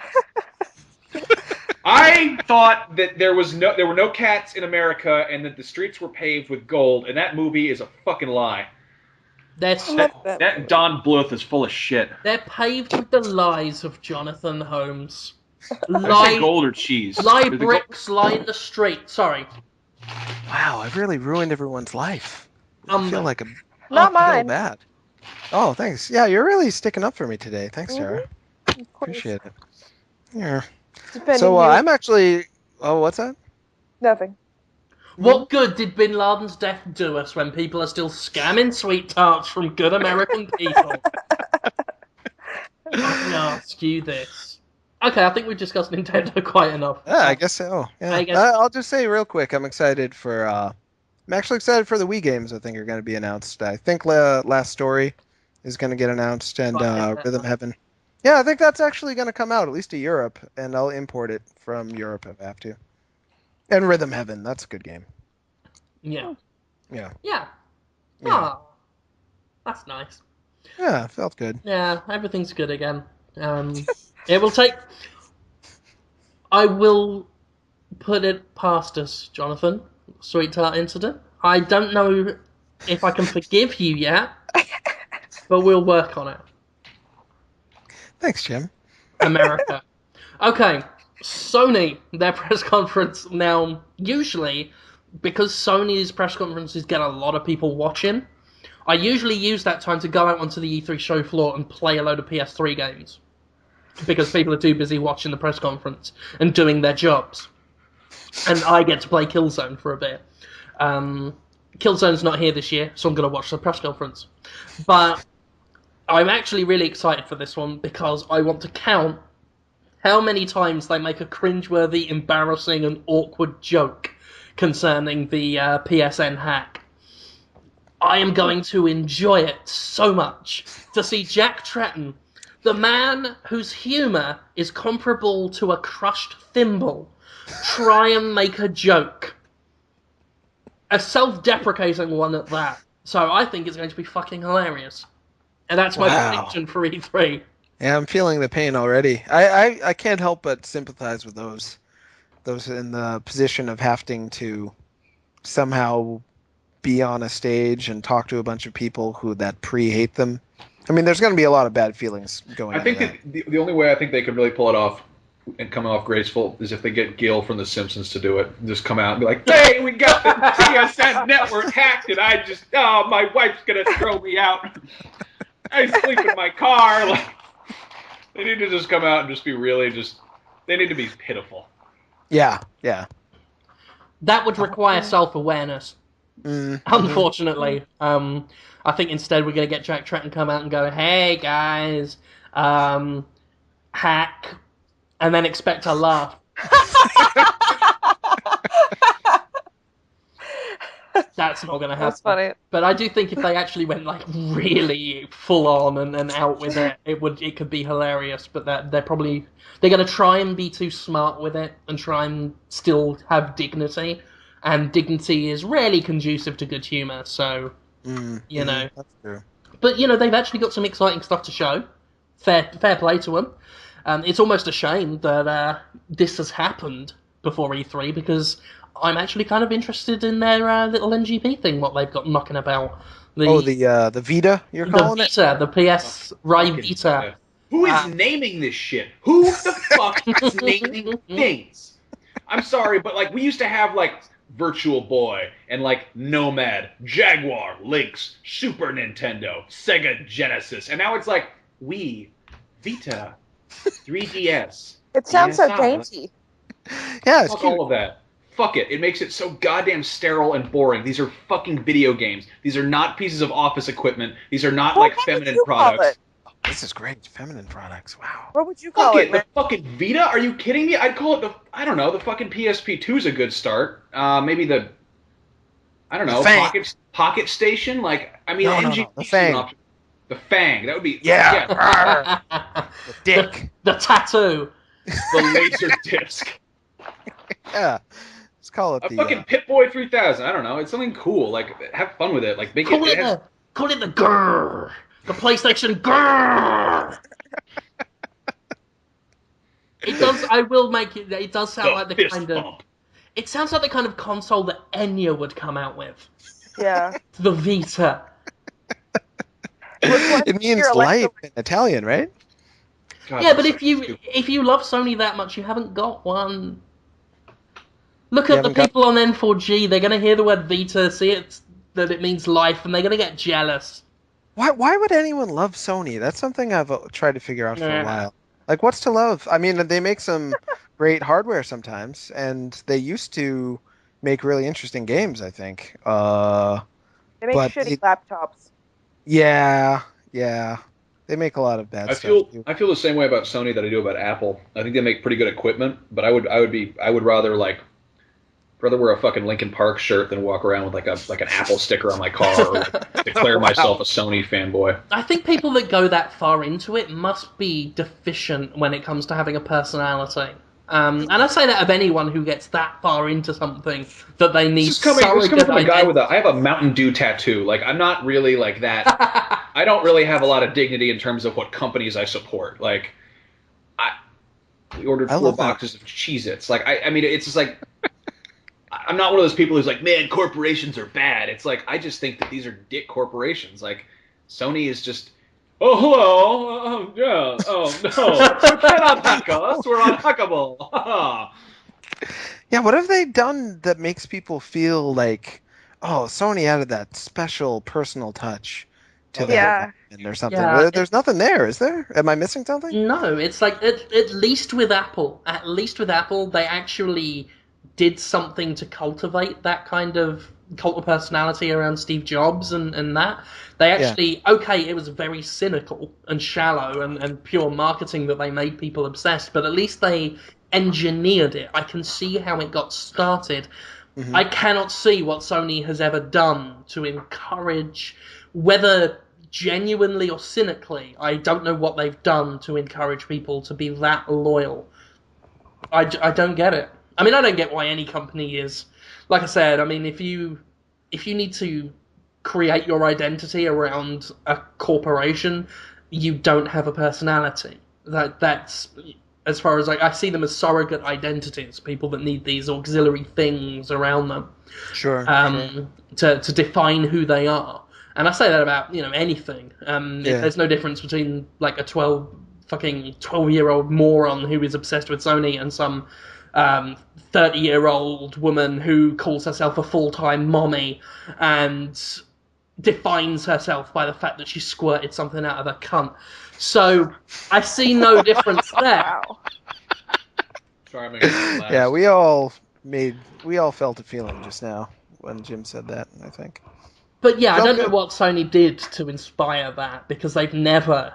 I thought that there were no cats in America and that the streets were paved with gold, and that movie is a fucking lie. That Don Bluth is full of shit. They're paved with the lies of Jonathan Holmes. I say gold or cheese. Lie bricks lie in the street. Sorry. Wow, I've really ruined everyone's life. I feel like not I feel mine. bad. Oh, thanks. Yeah, you're really sticking up for me today. Thanks, Sarah. Appreciate it. Yeah. So I'm actually... Oh, what's that? Nothing. What good did Bin Laden's death do us when people are still scamming sweet tarts from good American people? Let me ask you this. Okay, I think we've discussed Nintendo quite enough. Yeah, I guess so. Yeah. I'll just say real quick, I'm excited for... I'm actually excited for the Wii games I think are going to be announced. I think Last Story is going to get announced, and Rhythm Heaven. Yeah, I think that's actually going to come out, at least to Europe, and I'll import it from Europe if I have to. And Rhythm Heaven, that's a good game. Yeah. Yeah. Yeah. Oh, that's nice. Yeah, felt good. Yeah, everything's good again. It will take... I will put it past us, Jonathan. Sweet Tart incident. I don't know if I can forgive you yet, but we'll work on it. Thanks, Jim. America. Okay, Sony, their press conference now, usually, because Sony's press conferences get a lot of people watching, I usually use that time to go out onto the E3 show floor and play a load of PS3 games. Because people are too busy watching the press conference and doing their jobs. And I get to play Killzone for a bit. Killzone's not here this year, so I'm going to watch the press conference. But I'm actually really excited for this one because I want to count how many times they make a cringeworthy, embarrassing, and awkward joke concerning the PSN hack. I am going to enjoy it so much to see Jack Tretton, the man whose humour is comparable to a crushed thimble, try and make a joke. A self-deprecating one at that. So I think it's going to be fucking hilarious. And that's my prediction for E3. Yeah, I'm feeling the pain already. I can't help but sympathize with those in the position of having to somehow be on a stage and talk to a bunch of people that pre-hate them. I mean, there's going to be a lot of bad feelings going on. I think that the only way I think they could really pull it off and come off graceful is if they get Gil from The Simpsons to do it. Just come out and be like, hey, we got the PSN network hacked, and my wife's going to throw me out. I sleep in my car. Like, they need to just come out and just be really they need to be pitiful. Yeah. That would require self-awareness. Unfortunately. I think instead we're going to get Jack Tretton come out and go, hey guys, hack, and then expect a laugh. That's not going to happen. That's funny. But I do think if they actually went like really full on and out with it, it could be hilarious. But they're going to try and be too smart with it and try and still have dignity, and dignity is rarely conducive to good humor. So you know, that's true. But they've actually got some exciting stuff to show. Fair play to them. It's almost a shame that this has happened before E3 because I'm actually kind of interested in their little NGP thing, what they've got knocking about. The Vita, you're calling it? The PS Ray Vita. Who is naming this shit? Who the fuck is naming things? I'm sorry, but like we used to have like Virtual Boy and like Nomad, Jaguar, Lynx, Super Nintendo, Sega Genesis, and now it's like Wii, Vita, 3DS. It sounds so dainty. Yeah, it's fuck cute. all of that. Fuck it. It makes it so goddamn sterile and boring. These are fucking video games. These are not pieces of office equipment. These are not like feminine products. Oh, this is great. Feminine products. Wow. What would you call it? The fucking Vita? Are you kidding me? I'd call it the fucking PSP 2 is a good start. Maybe the Pocket Station? Like, I mean, no, the Fang. The Fang. That would be... Yeah. The dick. The tattoo. The laser disc. Yeah. Let's call it the... fucking Pip-Boy 3000. I don't know. It's something cool. Like, have fun with it. Like, call it the grrr. The PlayStation grrr. It does. I will make it. It does sound like the kind of. It sounds like the kind of console that Enya would come out with. Yeah. The Vita. It means life in Italian, right? God, yeah, but if you love Sony that much, you haven't got one. Look at the people on N4G. They're going to hear the word Vita, see that it means life, and they're going to get jealous. Why would anyone love Sony? That's something I've tried to figure out for a while. Like, what's to love? I mean, they make some great hardware sometimes, and they used to make really interesting games, I think. They make shitty laptops. Yeah. They make a lot of bad stuff. I feel the same way about Sony that I do about Apple. I think they make pretty good equipment, but I would rather wear a fucking Linkin Park shirt than walk around with like an Apple sticker on my car or declare myself a Sony fanboy. I think people that go that far into it must be deficient when it comes to having a personality. And I say that of anyone who gets that far into something that they need. This is coming from a guy I have a Mountain Dew tattoo. Like, I'm not really like that. I don't really have a lot of dignity in terms of what companies I support. Like, we ordered 4 boxes of Cheez-Its. Like, I mean, it's just like. I'm not one of those people who's like, man, corporations are bad. It's like, I just think that these are dick corporations. Like, Sony is just, oh, hello, yeah, oh, no, you cannot hack us, we're unhackable. Yeah, what have they done that makes people feel like, oh, Sony added that special personal touch to their brand or something? Yeah. There's nothing there, is there? Am I missing something? No, it's like, at least with Apple, they actually did something to cultivate that kind of cult of personality around Steve Jobs and that. They actually, it was very cynical and shallow and pure marketing that they made people obsessed, but at least they engineered it. I can see how it got started. Mm-hmm. I cannot see what Sony has ever done to encourage, whether genuinely or cynically, I don't know what they've done to encourage people to be that loyal. I don't get it. I mean, I don't get why any company is, like I said, I mean, if you need to create your identity around a corporation, you don't have a personality. That's, as far as, like, I see them as surrogate identities, people that need these auxiliary things around them. Sure. To define who they are. And I say that about, anything. There's no difference between, like, a 12-year-old moron who is obsessed with Sony and some 30-year-old woman who calls herself a full-time mommy and defines herself by the fact that she squirted something out of her cunt. So I see no difference there. Wow. Sorry, I'm making you laugh. Yeah, we all felt a feeling just now when Jim said that, I think. But yeah, I don't know what Sony did to inspire that, because they've never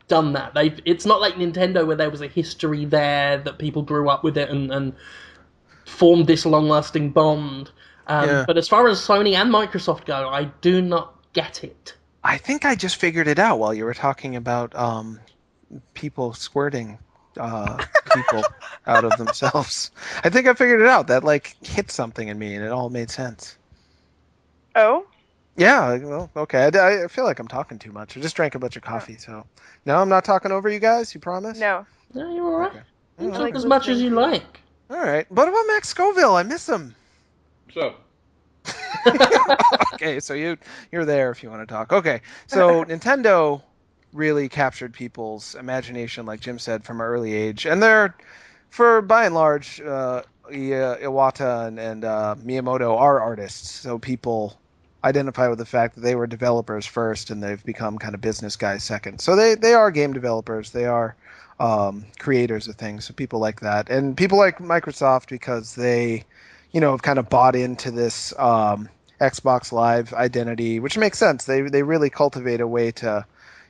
done that. It's not like Nintendo where there was a history there that people grew up with it and formed this long-lasting bond. Yeah. But as far as Sony and Microsoft go, I do not get it. I think I just figured it out while you were talking about people squirting people out of themselves. I think I figured it out. That like hit something in me, and it all made sense. Oh, Yeah, well, okay. I feel like I'm talking too much. I just drank a bunch of coffee, so no, I'm not talking over you guys. You promise? no. No, you're alright. Okay. You Oh, talk like as much as listening you to you. like. all right. What about Max Scoville? I miss him. So, Okay, so you're there if you want to talk. Okay, so Nintendo really captured people's imagination, like Jim said, from an early age, and they're, for by and large, Iwata and Miyamoto are artists, so people identify with the fact that they were developers first, and they've become kind of business guys second. So they are game developers, they are creators of things, so people like that, and people like Microsoft because they, have kind of bought into this Xbox Live identity, which makes sense. They really cultivate a way to.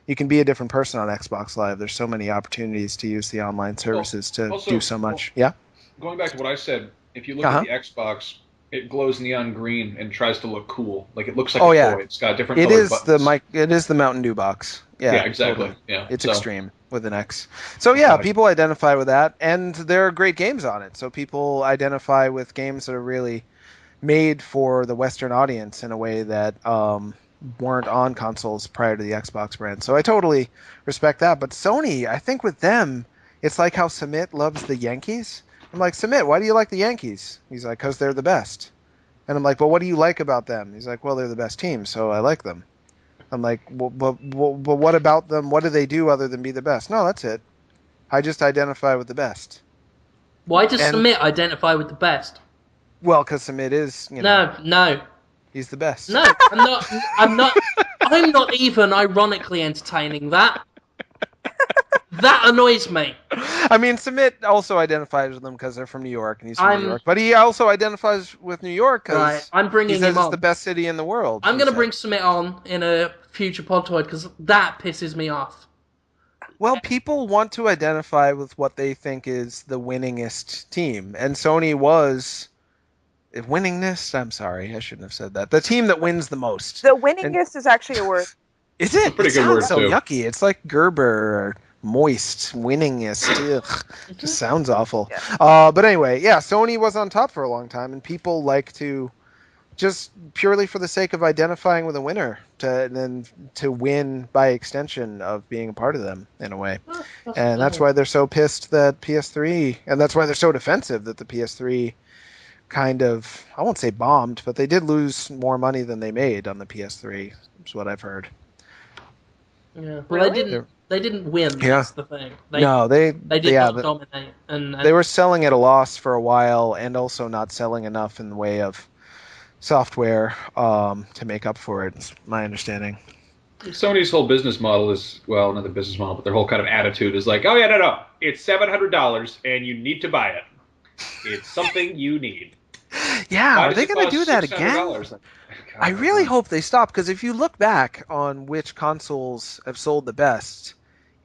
You can be a different person on Xbox Live. There's so many opportunities to use the online services to also, do so much. Yeah. going back to what I said, if you look at the Xbox, it glows neon green and tries to look cool. Like it looks like a Yeah. toy. It's got different It colored is buttons. It is the Mountain Dew box. Yeah, Yeah, exactly. Totally. Yeah, It's so- extreme with an X. So yeah, people identify with that, and there are great games on it. So people identify with games that are really made for the Western audience in a way that weren't on consoles prior to the Xbox brand. So I totally respect that. But Sony, I think with them, it's like how Samit loves the Yankees. I'm like, Samit, why do you like the Yankees? He's like, because they're the best. And I'm like, well, what do you like about them? He's like, well, they're the best team, so I like them. I'm like, well, but what about them? What do they do other than be the best? No, that's it. I just identify with the best. Why does And- Submit identify with the best? Well, because Samit is, No. he's the best. No, I'm not even ironically entertaining that. That annoys me. I mean, Samit also identifies with them because they're from New York, and he's from New I'm- York. But he also identifies with New York Right, because I'm he bringing says him it's on. the best city in the world. I'm he going to said. bring Submit on in a future Podtoid because that pisses me off. Well, people want to identify with what they think is the winningest team, and Sony was winningest. I'm sorry, I shouldn't have said that. The team that wins the most. The winningest is actually a word. Is it? pretty It good sounds word, so too. yucky. It's like Gerber or moist, winningest. Ugh, just sounds awful. Yeah. But anyway, yeah, Sony was on top for a long time, and people like to just purely for the sake of identifying with a winner and then to win by extension of being a part of them in a way. And that's why they're so pissed that PS3, and that's why they're so defensive that the PS3 kind of, I won't say bombed, but they did lose more money than they made on the PS3, is what I've heard. Yeah. Well, Really? they didn't win. Yeah. That's the thing. They did yeah, not dominate. And they were selling at a loss for a while and also not selling enough in the way of software to make up for it, is my understanding. Sony's whole business model is, well, not the business model, but their whole kind of attitude is like, oh yeah, no, it's $700 and you need to buy it. It's something you need. Yeah, Why are does they it going to cost do that $600? again? Like, God, I really hope they stop, because if you look back on which consoles have sold the best,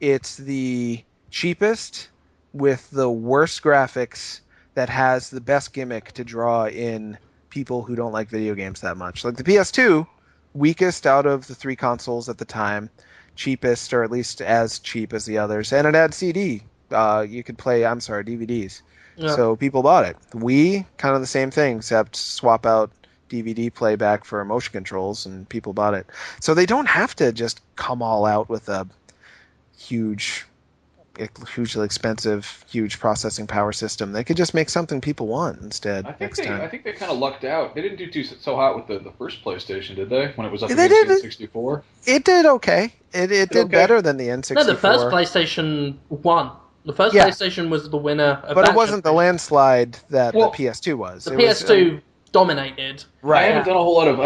it's the cheapest with the worst graphics that has the best gimmick to draw in people who don't like video games that much. Like the PS2, weakest out of the three consoles at the time, cheapest, or at least as cheap as the others, and it had CD. You could play, DVDs. Yeah. So people bought it. Wii, kind of the same thing, except swap out DVD playback for motion controls, and people bought it. So they don't have to just come all out with a hugely expensive, huge processing power system. They could just make something people want instead I think next time. I think they kind of lucked out. They didn't do so hot with the first PlayStation, did they? When it was up They against did. the N64. It did okay. It did okay? better than the N64. No, the first PlayStation won. The first Yeah. PlayStation was the winner of But that it wasn't the generation. landslide that Well, the PS2 was. The It was, PS2 dominated. right. I haven't done a whole lot of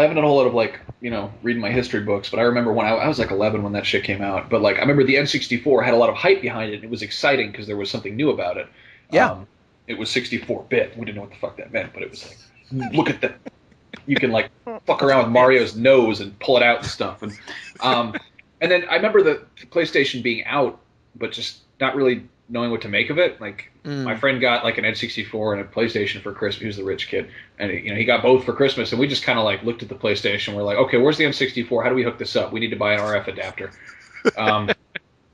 like, reading my history books, but I remember when I was like 11 when that shit came out. But like I remember the N64 had a lot of hype behind it, and it was exciting because there was something new about it. Yeah. It was 64-bit. We didn't know what the fuck that meant, but it was like, look at that. You can like fuck around with Mario's nose and pull it out and stuff. And then I remember the PlayStation being out, but just not really knowing what to make of it. Like My friend got like an N64 and a PlayStation for Christmas. He was the rich kid, and he got both for Christmas. And we just kind of like looked at the PlayStation. We're like, okay, where's the N64? How do we hook this up? We need to buy an RF adapter.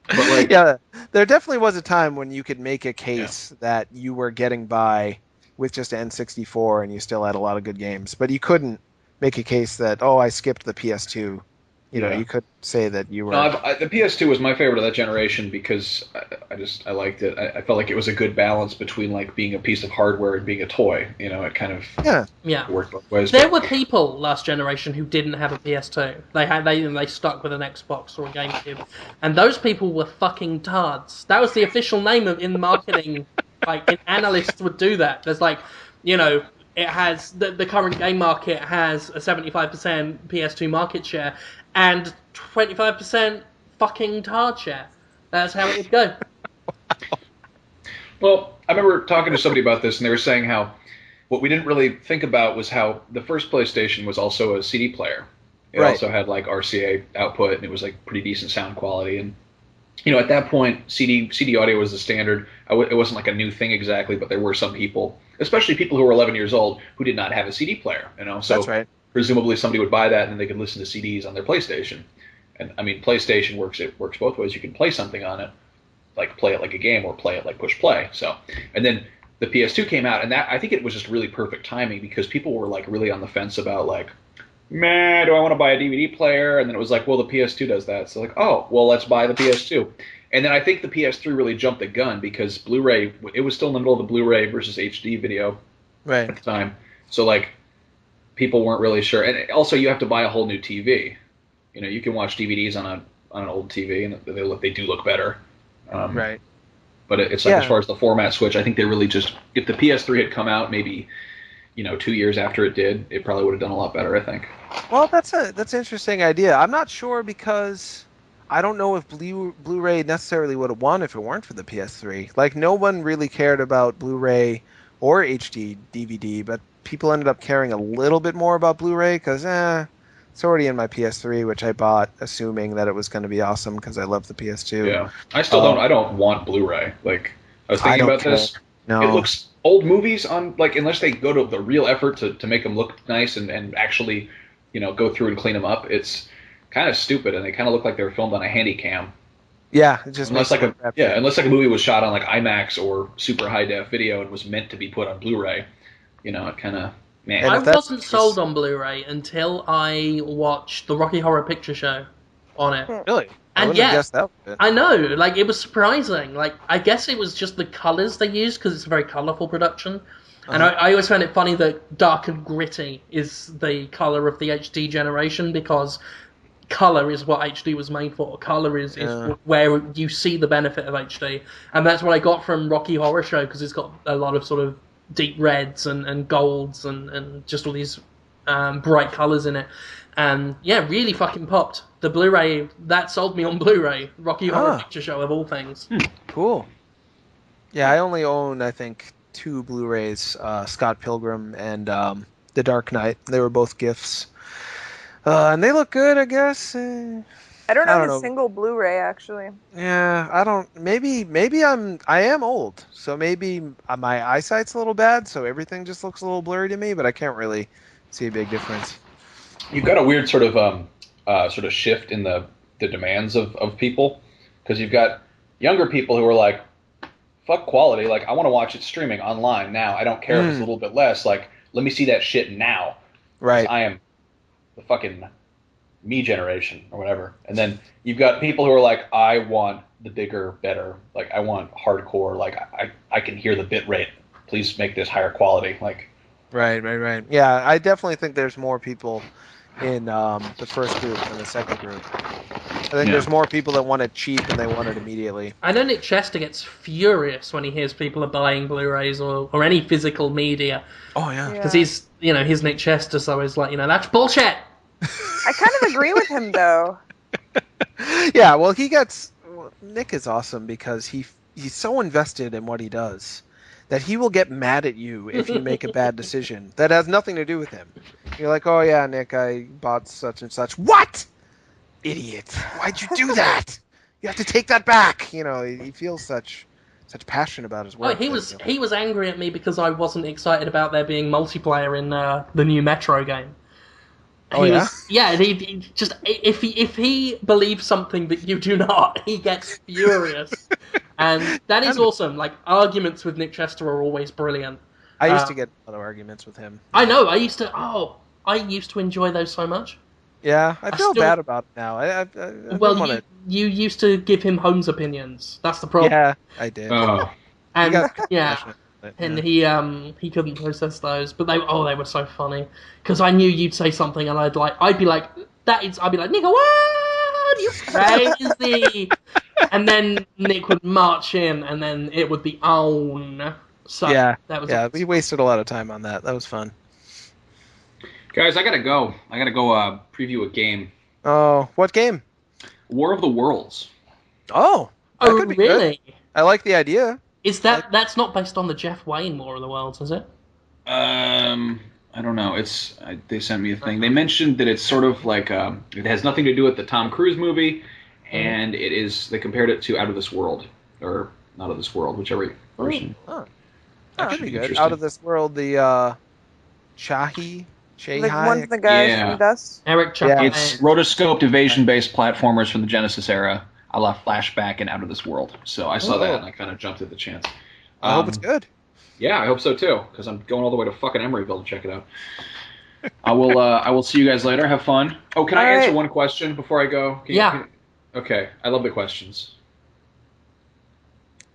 But like, yeah, there definitely was a time when you could make a case that you were getting by with just an N64 and you still had a lot of good games, but you couldn't make a case that, oh, I skipped the PS2. You could say that you were. No, the PS2 was my favorite of that generation because I liked it. I felt like it was a good balance between like being a piece of hardware and being a toy. It kind of worked both ways. There were people last generation who didn't have a PS2. They stuck with an Xbox or a GameCube, and those people were fucking tards. That was the official name in marketing. Like analysts would do that. There's like, it has the current game market has a 75% PS2 market share and 25% fucking tard share. That's how it would go. Well, I remember talking to somebody about this, and they were saying how what we didn't really think about was how the first PlayStation was also a CD player. It also had like RCA output, and it was like pretty decent sound quality. And at that point, CD audio was the standard. It wasn't like a new thing exactly, but there were some people, especially people who were 11 years old, who did not have a CD player. So that's right. Presumably somebody would buy that, and then they could listen to CDs on their PlayStation. And I mean, PlayStation works both ways. You can play something on it, like play it like a game, or play it like push play. So, and then the PS2 came out, and that I think it was just really perfect timing because people were like really on the fence about like, man, do I want to buy a DVD player? And then it was like, well, the PS2 does that. So like, oh, well, let's buy the PS2. And then I think the PS3 really jumped the gun because Blu-ray, it was still in the middle of the Blu-ray versus HD video at the time. So like, people weren't really sure. And also, you have to buy a whole new TV. You can watch DVDs on an old TV, and they do look better. Right. But it's like as far as the format switch, I think they really just, if the PS3 had come out maybe 2 years after it did, it probably would have done a lot better, I think. Well, that's an interesting idea. I'm not sure because I don't know if Blu-ray necessarily would have won if it weren't for the PS3. Like, no one really cared about Blu-ray or HD DVD, but people ended up caring a little bit more about Blu-ray because it's already in my PS3, which I bought assuming that it was going to be awesome because I love the PS2. Yeah, I still don't. I don't want Bluray. Like, I was thinking about this. No. It looks old movies on like unless they go to the real effort to make them look nice and actually go through and clean them up. It's kind of stupid, and they kind of look like they were filmed on a handy cam. Yeah, it just unless like a movie was shot on like IMAX or super high def video and was meant to be put on Blu-ray. It kind of. Man. I wasn't sold on Blu-ray until I watched the Rocky Horror Picture Show on it. Really? And I know, like, it was surprising. Like, I guess it was just the colours they used, because it's a very colourful production. And I always found it funny that dark and gritty is the colour of the HD generation, because colour is what HD was made for. Colour is where you see the benefit of HD. And that's what I got from Rocky Horror Show, because it's got a lot of sort of deep reds and golds and just all these bright colours in it. And really fucking popped. The Blu-ray, that sold me on Blu-ray. Rocky Horror Picture Show of all things. Cool. Yeah, I only own, I think, 2 Blu-rays, Scott Pilgrim and The Dark Knight. They were both gifts. And they look good, I guess. I don't have a single Blu-ray, actually. Yeah, I don't. Maybe I am old, so maybe my eyesight's a little bad, so everything just looks a little blurry to me. But I can't really see a big difference. You've got a weird sort of shift in the demands of people, because you've got younger people who are like, fuck quality, like I want to watch it streaming online now. I don't care if it's a little bit less. Like, let me see that shit now. Right. I am the fucking me generation or whatever. And then you've got people who are like, I want the bigger, better. Like, I want hardcore. Like, I can hear the bit rate. Please make this higher quality. Like, right. Yeah, I definitely think there's more people in the first group than the second group. I think there's more people that want it cheap and they want it immediately. I know Nick Chester gets furious when he hears people are buying Blu-rays or any physical media. Oh, yeah. Because he's Nick Chester, so he's like, that's bullshit. I kind of agree with him, though. Yeah, well, Nick is awesome because he's so invested in what he does that he will get mad at you if you make a bad decision. That has nothing to do with him. You're like, oh yeah, Nick, I bought such and such. What? Idiot. Why'd you do that? You have to take that back. He feels such such passion about his Oh, work. he was angry at me because I wasn't excited about there being multiplayer in the new Metro game. Oh, yeah? He just if he believes something that you do not, he gets furious, and that is awesome. Like arguments with Nick Chester are always brilliant. I used to get a lot of arguments with him. I know. I used to enjoy those so much. Yeah, I feel bad about it now. I don't want to. You used to give him Holmes opinions. That's the problem. Yeah, I did. Oh. And He got yeah, passionate, but, and yeah. he couldn't process those, but they were so funny because I knew you'd say something and I'd be like I'd be like Nick, what? You crazy? And then Nick would march in, and then it would be on. So yeah, that was we wasted a lot of time on that. That was fun. Guys, I gotta go. Preview a game. Oh, what game? War of the Worlds. Oh, that could be really? Good. I like the idea. Is that's not based on the Jeff Wayne War of the Worlds, is it? I don't know. They sent me a thing. They mentioned that it's sort of like it has nothing to do with the Tom Cruise movie, and it is. They compared it to Out of This World or Not of This World, whichever version. That could be good. Out of This World, the Shahai. Like one of the guys from Dust. Eric Chahi. It's rotoscoped evasion-based platformers from the Genesis era. I love Flashback and Out of This World. So I saw that and I kind of jumped at the chance. I hope it's good. Yeah, I hope so too, because I'm going all the way to fucking Emeryville to check it out. I will see you guys later. Have fun. Oh, can I answer one question before I go? Okay, I love the questions.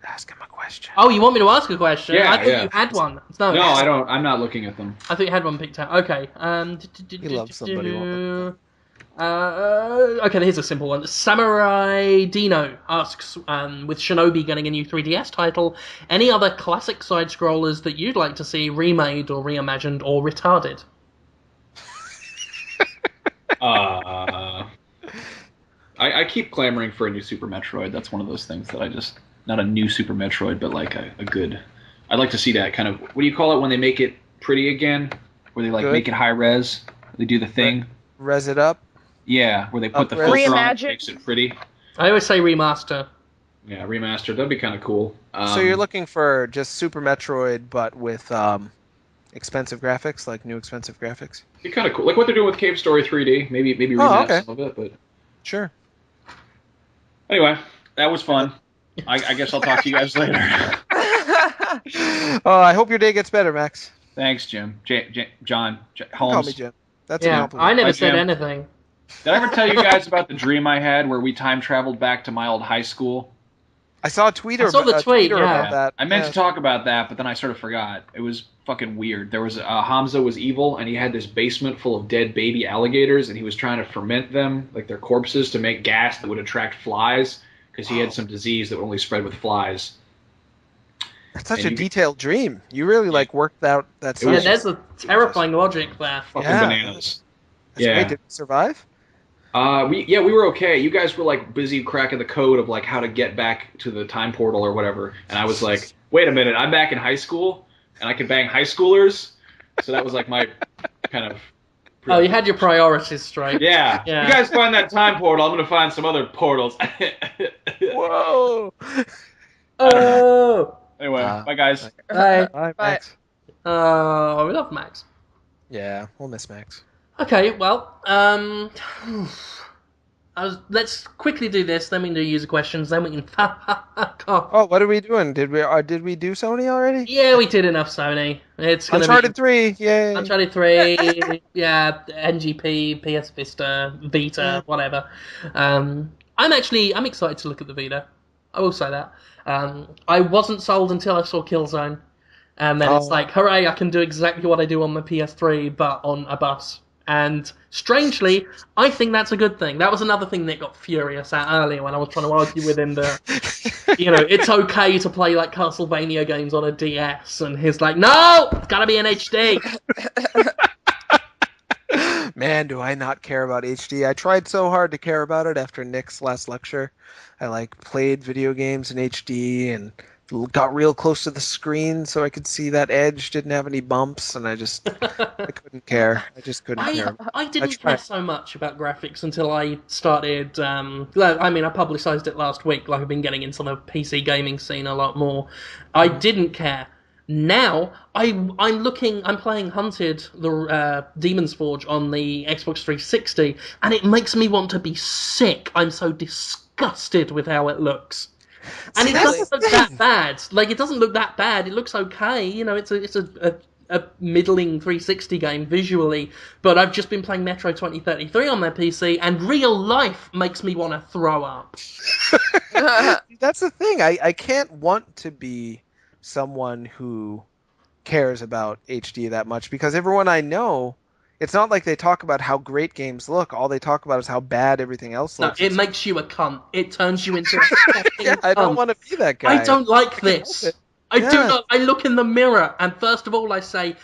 Ask him a question. Oh, you want me to ask a question? Yeah, I thought you had one. No, I don't. I'm not looking at them. I thought you had one picked out. Okay. He loves somebody. Okay, here's a simple one. Samurai Dino asks, with Shinobi getting a new 3DS title, any other classic side-scrollers that you'd like to see remade or reimagined or retarded? I keep clamoring for a new Super Metroid. That's one of those things that I just... Not a new Super Metroid, but like a good... I'd like to see that kind of... What do you call it when they make it pretty again? Where they make it high res? They do the thing? Res it up? Yeah, where they put the filter on it, makes it pretty. I always say remaster. Yeah, remastered. That'd be kind of cool. So you're looking for just Super Metroid, but with expensive graphics, like new expensive graphics? It'd be kind of cool. Like what they're doing with Cave Story 3D. Maybe remaster some of it, but... Sure. Anyway, that was fun. I guess I'll talk to you guys later. I hope your day gets better, Max. Thanks, Jim. John. Holmes. Call me Jim. That's a compliment. I never said anything. Did I ever tell you guys about the dream I had where we time traveled back to my old high school? I saw a tweet about that. I meant to talk about that, but then I sort of forgot. It was fucking weird. There was Hamza was evil, and he had this basement full of dead baby alligators, and he was trying to ferment them, like their corpses, to make gas that would attract flies, because he had some disease that would only spread with flies. That's such a detailed dream. You really worked out that. Yeah, there's a terrifying logic there. Fucking bananas. That's great. Did we survive? We were okay. You guys were busy cracking the code of how to get back to the time portal or whatever, and I was like, wait a minute, I'm back in high school and I can bang high schoolers. So that was my kind of. Oh, you had your priorities straight. Yeah. You guys find that time portal. I'm gonna find some other portals. Whoa. Oh. Anyway, bye guys. Bye. Bye, Max. We love Max. Yeah, we'll miss Max. Okay, well, let's quickly do this. Then we can do user questions. Then we can. Oh, what are we doing? Did we do Sony already? Yeah, we did enough Sony. It's gonna Uncharted 3. Yay. Uncharted 3. Yeah, NGP, PS Vita, whatever. I'm excited to look at the Vita. I will say that. I wasn't sold until I saw Killzone, and then it's hooray! I can do exactly what I do on my PS3, but on a bus. And strangely, I think that's a good thing. That was another thing Nick got furious at earlier when I was trying to argue with him that, it's okay to play Castlevania games on a DS, and he's like, no, it's gotta be in HD. Man, do I not care about HD. I tried so hard to care about it after Nick's last lecture. I played video games in HD and got real close to the screen so I could see that edge didn't have any bumps, and I couldn't care. I just couldn't care. I didn't tried. care so much about graphics until I started. I publicised it last week. Like I've been getting into the PC gaming scene a lot more. I didn't care. Now I'm playing Hunted, the Demon's Forge on the Xbox 360, and it makes me want to be sick. I'm so disgusted with how it looks. And it doesn't look that bad. Like, it doesn't look that bad. It looks okay. You know, it's a middling 360 game visually. But I've just been playing Metro 2033 on my PC, and real life makes me want to throw up. That's the thing. I can't want to be someone who cares about HD that much, because everyone I know, it's not like they talk about how great games look. All they talk about is how bad everything else looks. No, it makes you a cunt. It turns you into a fucking yeah, I don't want to be that guy. I don't like this. I do not. I look in the mirror, and first of all I say,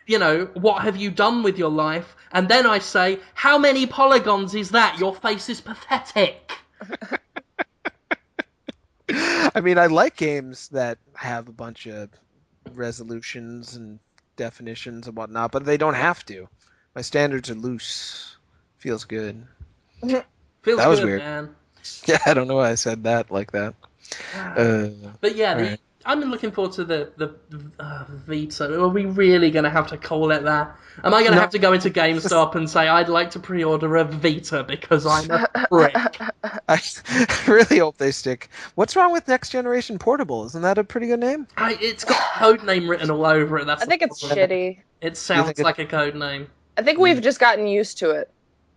you know, what have you done with your life? And then I say, how many polygons is that? Your face is pathetic. I mean, I like games that have a bunch of resolutions and definitions and whatnot, but they don't have to. My standards are loose. Feels good. Feels that was good, weird. Man. Yeah, I don't know why I said that like that. But yeah, I'm looking forward to the Vita. Are we really going to have to call it that? Am I going to have to go into GameStop and say, I'd like to pre-order a Vita because I'm a prick? I really hope they stick. What's wrong with Next Generation Portable? Isn't that a pretty good name? It's got code name written all over it. I think it's shitty. It sounds like a code name. I think we've just gotten used to it.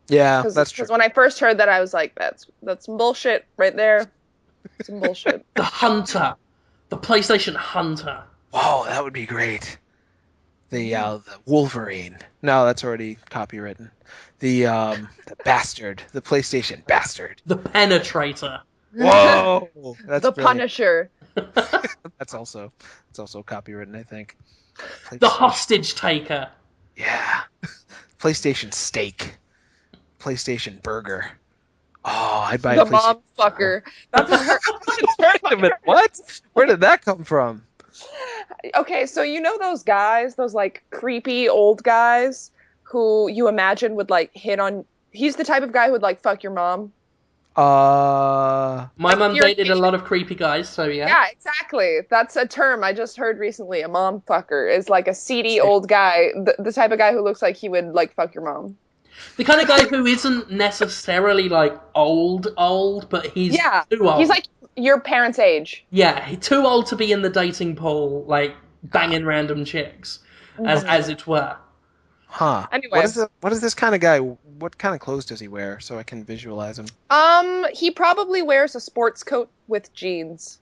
Yeah, that's true. Because when I first heard that, I was like, that's some bullshit right there. Some bullshit. The Hunter. The PlayStation Hunter. Oh, that would be great. The Wolverine. No, that's already copywritten. The bastard. The PlayStation bastard. The Penetrator. Whoa! That's the brilliant. Punisher. That's also copywritten, I think. The Hostage Taker. Yeah. PlayStation Steak. PlayStation Burger. Oh, I'd buy the a PlayStation. mom fucker. That's what What? Where did that come from? Okay, so you know those guys, those like creepy old guys who you imagine would like hit on. He's the type of guy who would like fuck your mom. My mum dated a lot of creepy guys, so yeah. Yeah, exactly. That's a term I just heard recently. A mom fucker is like a seedy old guy, the type of guy who looks like he would like fuck your mom. The kind of guy who isn't necessarily like old, but he's too old. He's like your parents' age. Yeah, he's too old to be in the dating pool, like banging random chicks, as it were. Huh. Anyway, what is this kind of guy? What kind of clothes does he wear so I can visualize him? He probably wears a sports coat with jeans.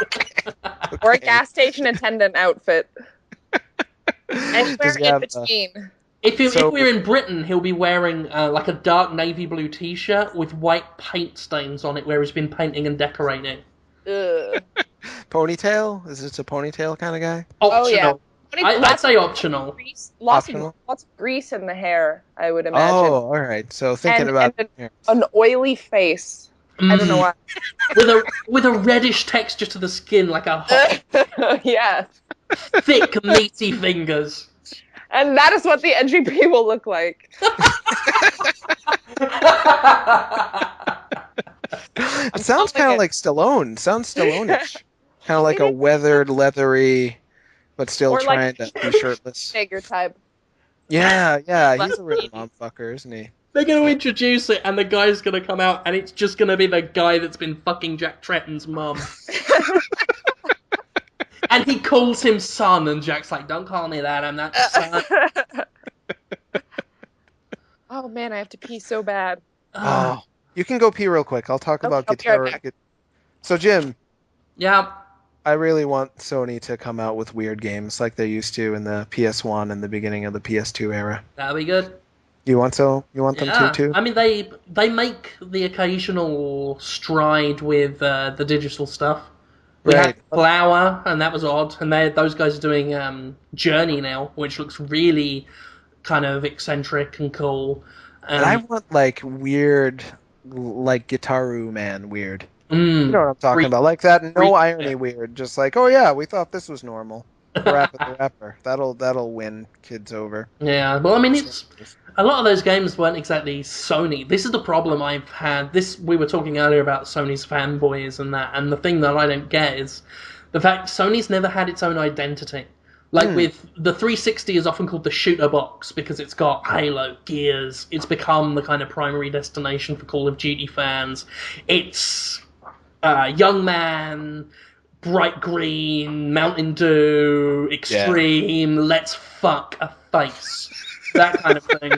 Okay. Or a gas station attendant outfit. Anywhere in between. If we're in Britain, he'll be wearing like a dark navy blue t-shirt with white paint stains on it where he's been painting and decorating. Ponytail? Is this a ponytail kind of guy? Optional. Oh, yeah. I'd say optional. Lots of grease in the hair, I would imagine. Oh, all right. So thinking about an oily face. I don't know why. with a reddish texture to the skin, like a hot, yeah, thick, meaty fingers. And that is what the NGP will look like. It sounds kind of like Stallone. Sounds Stallone-ish. Kind of like a weathered, leathery, but still or trying to be shirtless. Figure type. Yeah, he's a real motherfucker, isn't he? They're going to introduce it, and the guy's going to come out, and it's just going to be the guy that's been fucking Jack Tretton's mum. And he calls him son, and Jack's like, don't call me that, I'm not son. Oh man, I have to pee so bad. Oh, you can go pee real quick. I'll talk about guitar. So Jim. Yeah. I really want Sony to come out with weird games like they used to in the PS1 and the beginning of the PS2 era. That'd be good. You want them to too? I mean, they make the occasional stride with the digital stuff. We had Flower, and that was odd. And those guys are doing Journey now, which looks really kind of eccentric and cool. And I want like weird, like Guitaru Man weird. You know what I'm talking about? Like that, no Freak- irony weird. Just like, oh yeah, we thought this was normal. Parappa the Rapper. That'll win kids over. Yeah, well, I mean, it's a lot of those games weren't exactly Sony. This is the problem I've had. This we were talking earlier about Sony's fanboys and that, and the thing that I don't get is the fact Sony's never had its own identity. Like with the 360 is often called the shooter box because it's got Halo, Gears. It's become the kind of primary destination for Call of Duty fans. It's Young Man, Bright Green, Mountain Dew, Extreme, Let's Fuck a Face. That kind of thing.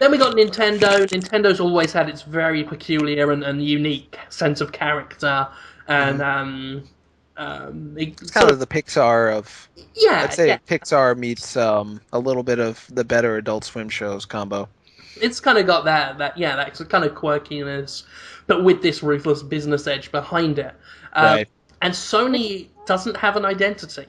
Then we got Nintendo. Nintendo's always had its very peculiar and unique sense of character. And It's kind of the Pixar of. yeah, I'd say yeah. Pixar meets a little bit of the better Adult Swim shows combo. It's kind of got that kind of quirkiness, but with this ruthless business edge behind it. Right. And Sony doesn't have an identity.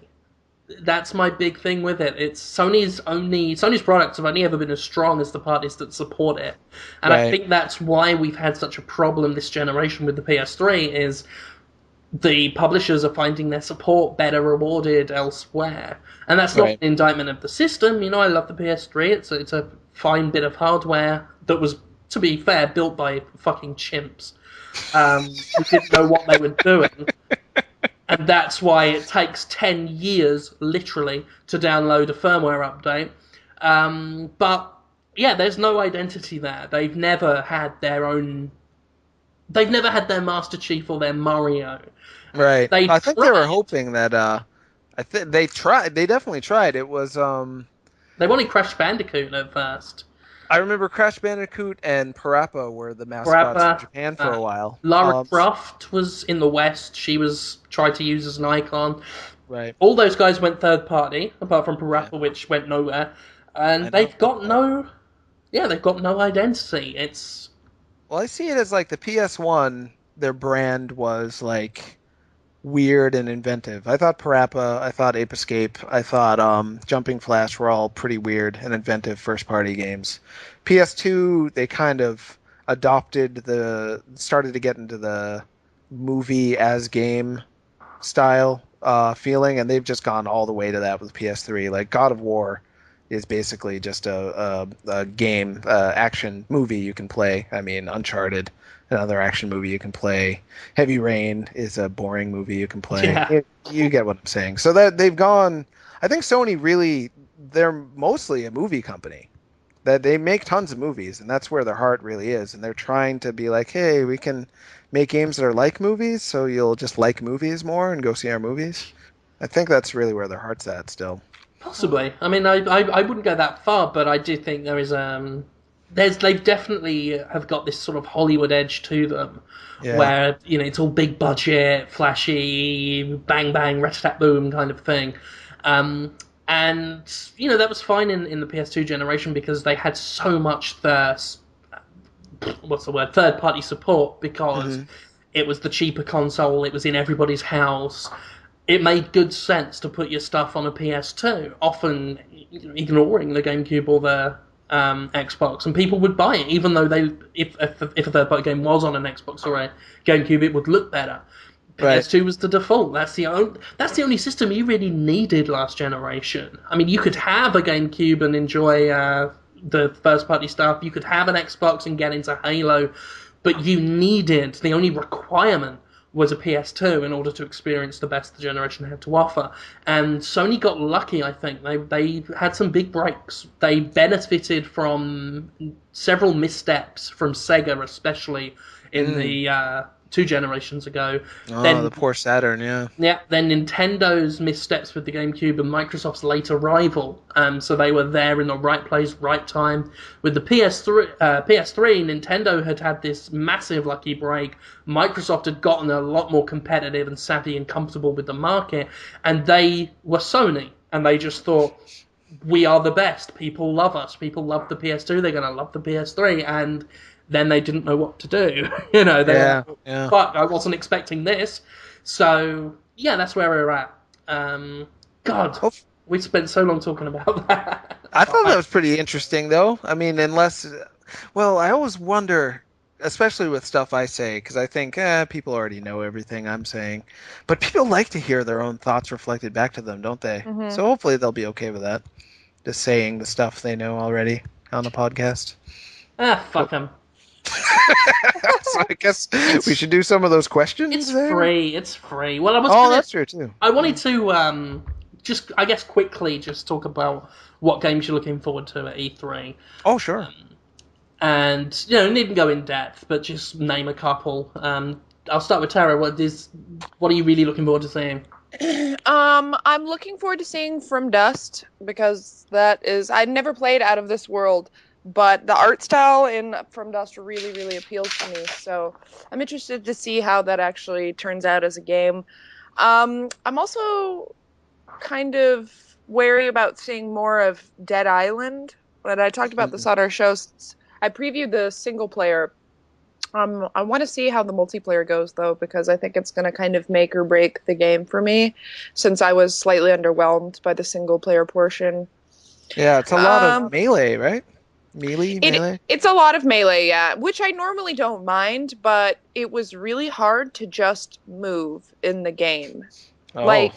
That's my big thing with it. It's Sony's products have only ever been as strong as the parties that support it. And I Right. think that's why we've had such a problem this generation with the PS3 is the publishers are finding their support better rewarded elsewhere. And that's not Right. an indictment of the system. You know, I love the PS3. It's a fine bit of hardware that was, to be fair, built by fucking chimps who didn't know what they were doing. And that's why it takes 10 years, literally, to download a firmware update. But, yeah, there's no identity there. They've never had their own... They've never had their Master Chief or their Mario. Right. They I think they were tried. hoping that. I think they tried. They definitely tried. It was. They wanted Crash Bandicoot at first. I remember Crash Bandicoot and Parappa were the mascots in Parappa, Japan for a while. Lara Croft was in the West. She was tried to use as an icon. Right. All those guys went third party, apart from Parappa, which went nowhere. And they've got no identity. It's Well, I see it as like the PS1. Their brand was like weird and inventive. I thought Parappa, I thought Ape Escape, I thought Jumping Flash were all pretty weird and inventive first-party games. PS2, they kind of started to get into the movie as game style feeling, and they've just gone all the way to that with PS3. Like God of War is basically just a game action movie you can play. I mean, Uncharted, another action movie you can play. Heavy Rain is a boring movie you can play. Yeah. You get what I'm saying. So that they've gone. I think Sony really, they're mostly a movie company. That they make tons of movies, and that's where their heart really is. And they're trying to be like, hey, we can make games that are like movies, so you'll just like movies more and go see our movies. I think that's really where their heart's at still. possibly. I mean, I wouldn't go that far, but I do think there is they've definitely have got this sort of Hollywood edge to them, where it's all big budget, flashy, bang bang, rat-a-tat-boom kind of thing, and that was fine in the PS2 generation because they had so much third-party support because it was the cheaper console, it was in everybody's house. It made good sense to put your stuff on a PS2, often ignoring the GameCube or the Xbox, and people would buy it, even though if a third-party game was on an Xbox or a GameCube, it would look better. PS2 was the default. That's the only system you really needed last generation. I mean, you could have a GameCube and enjoy the first-party stuff. You could have an Xbox and get into Halo, but the only requirement was a PS2 in order to experience the best the generation had to offer. And Sony got lucky, I think. They had some big breaks. They benefited from several missteps from Sega, especially in the 2 generations ago. Then, the poor Saturn, yeah. Yeah, then Nintendo's missteps with the GameCube and Microsoft's later rival. So they were there in the right place, right time. With the PS3, Nintendo had this massive lucky break. Microsoft had gotten a lot more competitive and savvy and comfortable with the market. And they were Sony. And they just thought, we are the best. People love us. People love the PS2. They're going to love the PS3. And then they didn't know what to do. Fuck, I wasn't expecting this. So, yeah, that's where we're at. God, we spent so long talking about that. I thought that was pretty interesting, though. I mean, I always wonder, especially with stuff I say, because I think people already know everything I'm saying. But people like to hear their own thoughts reflected back to them, don't they? Mhm. So hopefully they'll be okay with that. Just saying the stuff they know already on the podcast. Fuck them. So I guess we should do some of those questions. It's there? free. It's free. Well, That's true too. I wanted to just, I guess, quickly just talk about what games you're looking forward to at E3. Oh, sure. And, needn't go in depth, but just name a couple. I'll start with Tara. What are you really looking forward to seeing? I'm looking forward to seeing From Dust because I never played Out of This World, but the art style in From Dust really, really appeals to me. So I'm interested to see how that actually turns out as a game. I'm also kind of wary about seeing more of Dead Island, but I talked about this on our show. I previewed the single player. I want to see how the multiplayer goes, though, because I think it's going to kind of make or break the game for me, since I was slightly underwhelmed by the single player portion. Yeah, it's a lot of melee, right? Melee? It's a lot of melee, yeah, which I normally don't mind, but it was really hard to just move in the game. Oh.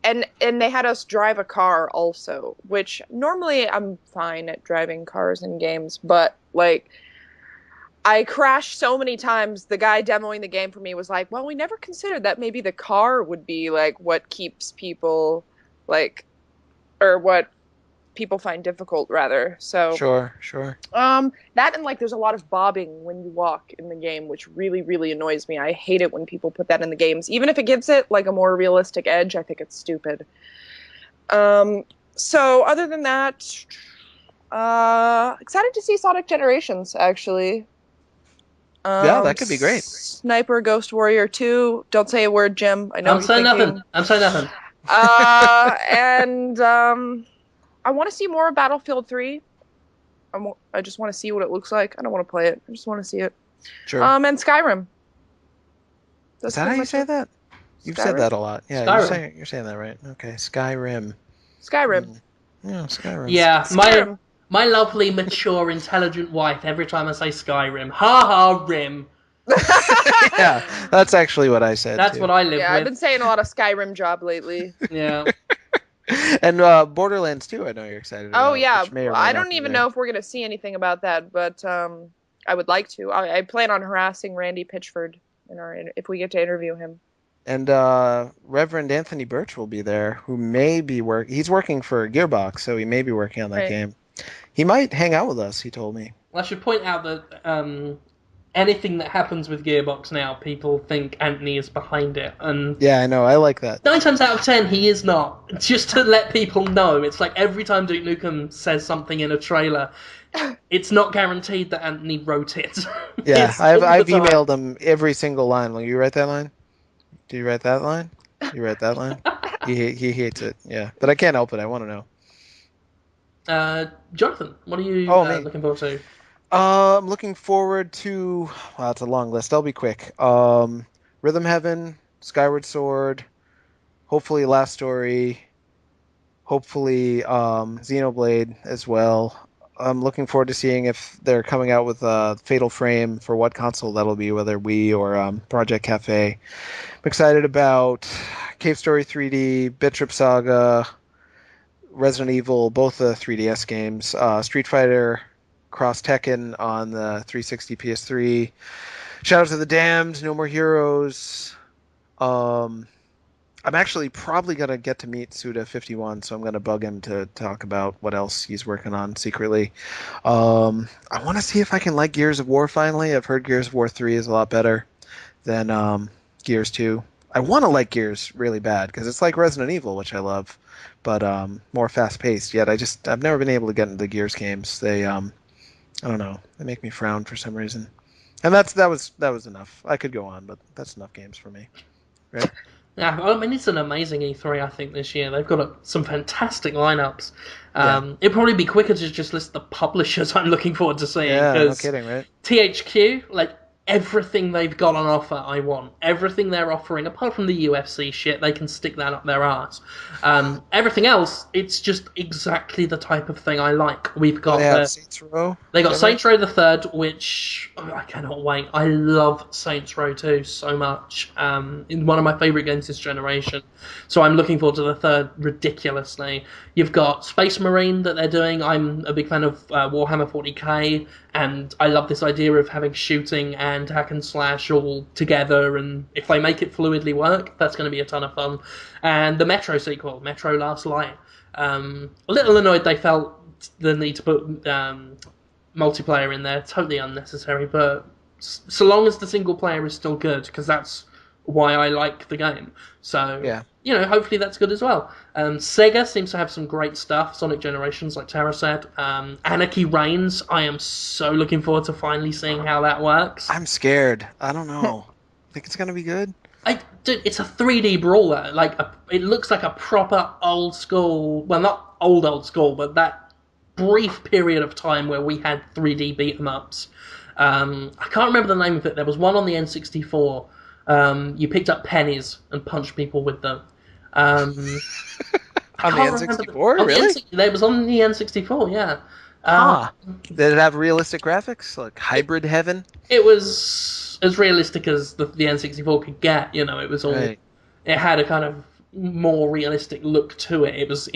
And they had us drive a car also, which normally I'm fine at driving cars in games, but I crashed so many times. The guy demoing the game for me was like, well, we never considered that maybe the car would be what keeps people or what people find difficult rather. So Sure. That and there's a lot of bobbing when you walk in the game, which really, really annoys me. I hate it when people put that in the games. Even if it gives it a more realistic edge, I think it's stupid. So other than that, excited to see Sonic Generations, actually. Yeah, that could be great. Sniper Ghost Warrior 2. Don't say a word, Jim. I know I'm saying nothing. And I want to see more of Battlefield 3. I just want to see what it looks like. I don't want to play it. I just want to see it. Sure. And Skyrim. Is that how you say that? You've said that a lot. Yeah, you're saying that right. Okay, Skyrim. Yeah, Skyrim. Yeah, Skyrim. My lovely, mature, intelligent wife, every time I say Skyrim, ha, rim. Yeah, that's actually what I said. That's what I live with. Yeah, I've been saying a lot of Skyrim job lately. Yeah. And Borderlands 2, I know you're excited about. Oh, yeah. I don't even know if we're going to see anything about that, but I would like to. I plan on harassing Randy Pitchford if we get to interview him. And Reverend Anthony Birch will be there, who may be he's working for Gearbox, so he may be working on that game. He might hang out with us, he told me. Well, I should point out that anything that happens with Gearbox now, people think Anthony is behind it. And yeah, I know. I like that. 9 times out of 10, he is not. Just to let people know. It's like every time Duke Nukem says something in a trailer, it's not guaranteed that Anthony wrote it. Yeah, I've emailed him every single line. Will you write that line? Do you write that line? You write that line? He hates it, yeah. But I can't help it. I want to know. Jonathan, what are you looking forward to? I'm looking forward to... Wow, it's a long list. I'll be quick. Rhythm Heaven, Skyward Sword, hopefully Last Story, hopefully Xenoblade as well. I'm looking forward to seeing if they're coming out with Fatal Frame for what console that'll be, whether Wii or Project Cafe. I'm excited about Cave Story 3D, Bit Trip Saga, Resident Evil, both the 3DS games, Street Fighter, Cross Tekken on the 360 PS3, Shadows of the Damned, No More Heroes. I'm actually probably going to get to meet Suda51, so I'm going to bug him to talk about what else he's working on secretly. I want to see if I can like Gears of War finally. I've heard Gears of War 3 is a lot better than Gears 2. I want to like Gears really bad, because it's like Resident Evil, which I love, but more fast-paced. Yet I've never been able to get into the Gears games. They, I don't know, they make me frown for some reason. And that was enough. I could go on, but that's enough games for me. Right? Yeah, I mean, it's an amazing E3, I think, this year. They've got some fantastic lineups. It'd probably be quicker to just list the publishers I'm looking forward to seeing. Yeah, no kidding, right? THQ, everything they've got on offer I want. Everything they're offering, apart from the UFC shit, they can stick that up their ass. Everything else, it's just exactly the type of thing I like. We've got They have Saints Row. they got Is that right? Saints Row the Third, which I cannot wait. I love Saints Row 2 so much. In one of my favourite games this generation. So I'm looking forward to the third ridiculously. You've got Space Marine that they're doing. I'm a big fan of Warhammer 40k, and I love this idea of having shooting and hack and slash all together, and if they make it fluidly work, that's going to be a ton of fun. And the Metro sequel, Metro Last Light. A little annoyed they felt the need to put multiplayer in there, totally unnecessary, but so long as the single player is still good, because that's why I like the game. So, Yeah. hopefully that's good as well. Sega seems to have some great stuff, Sonic Generations, like Tara said. Anarchy Reigns, I am so looking forward to finally seeing how that works. I'm scared. I don't know. Think it's gonna be good? Dude, it's a 3D brawler. It looks like a proper old school, well, not old school, but that brief period of time where we had 3D beat 'em ups. I can't remember the name of it. There was one on the N64. You picked up pennies and punched people with them. On the N64, really? It was on the N64, yeah. Did it have realistic graphics, like Hybrid Heaven? It was as realistic as the N64 could get. It was all. Right. It had a kind of more realistic look to it. It was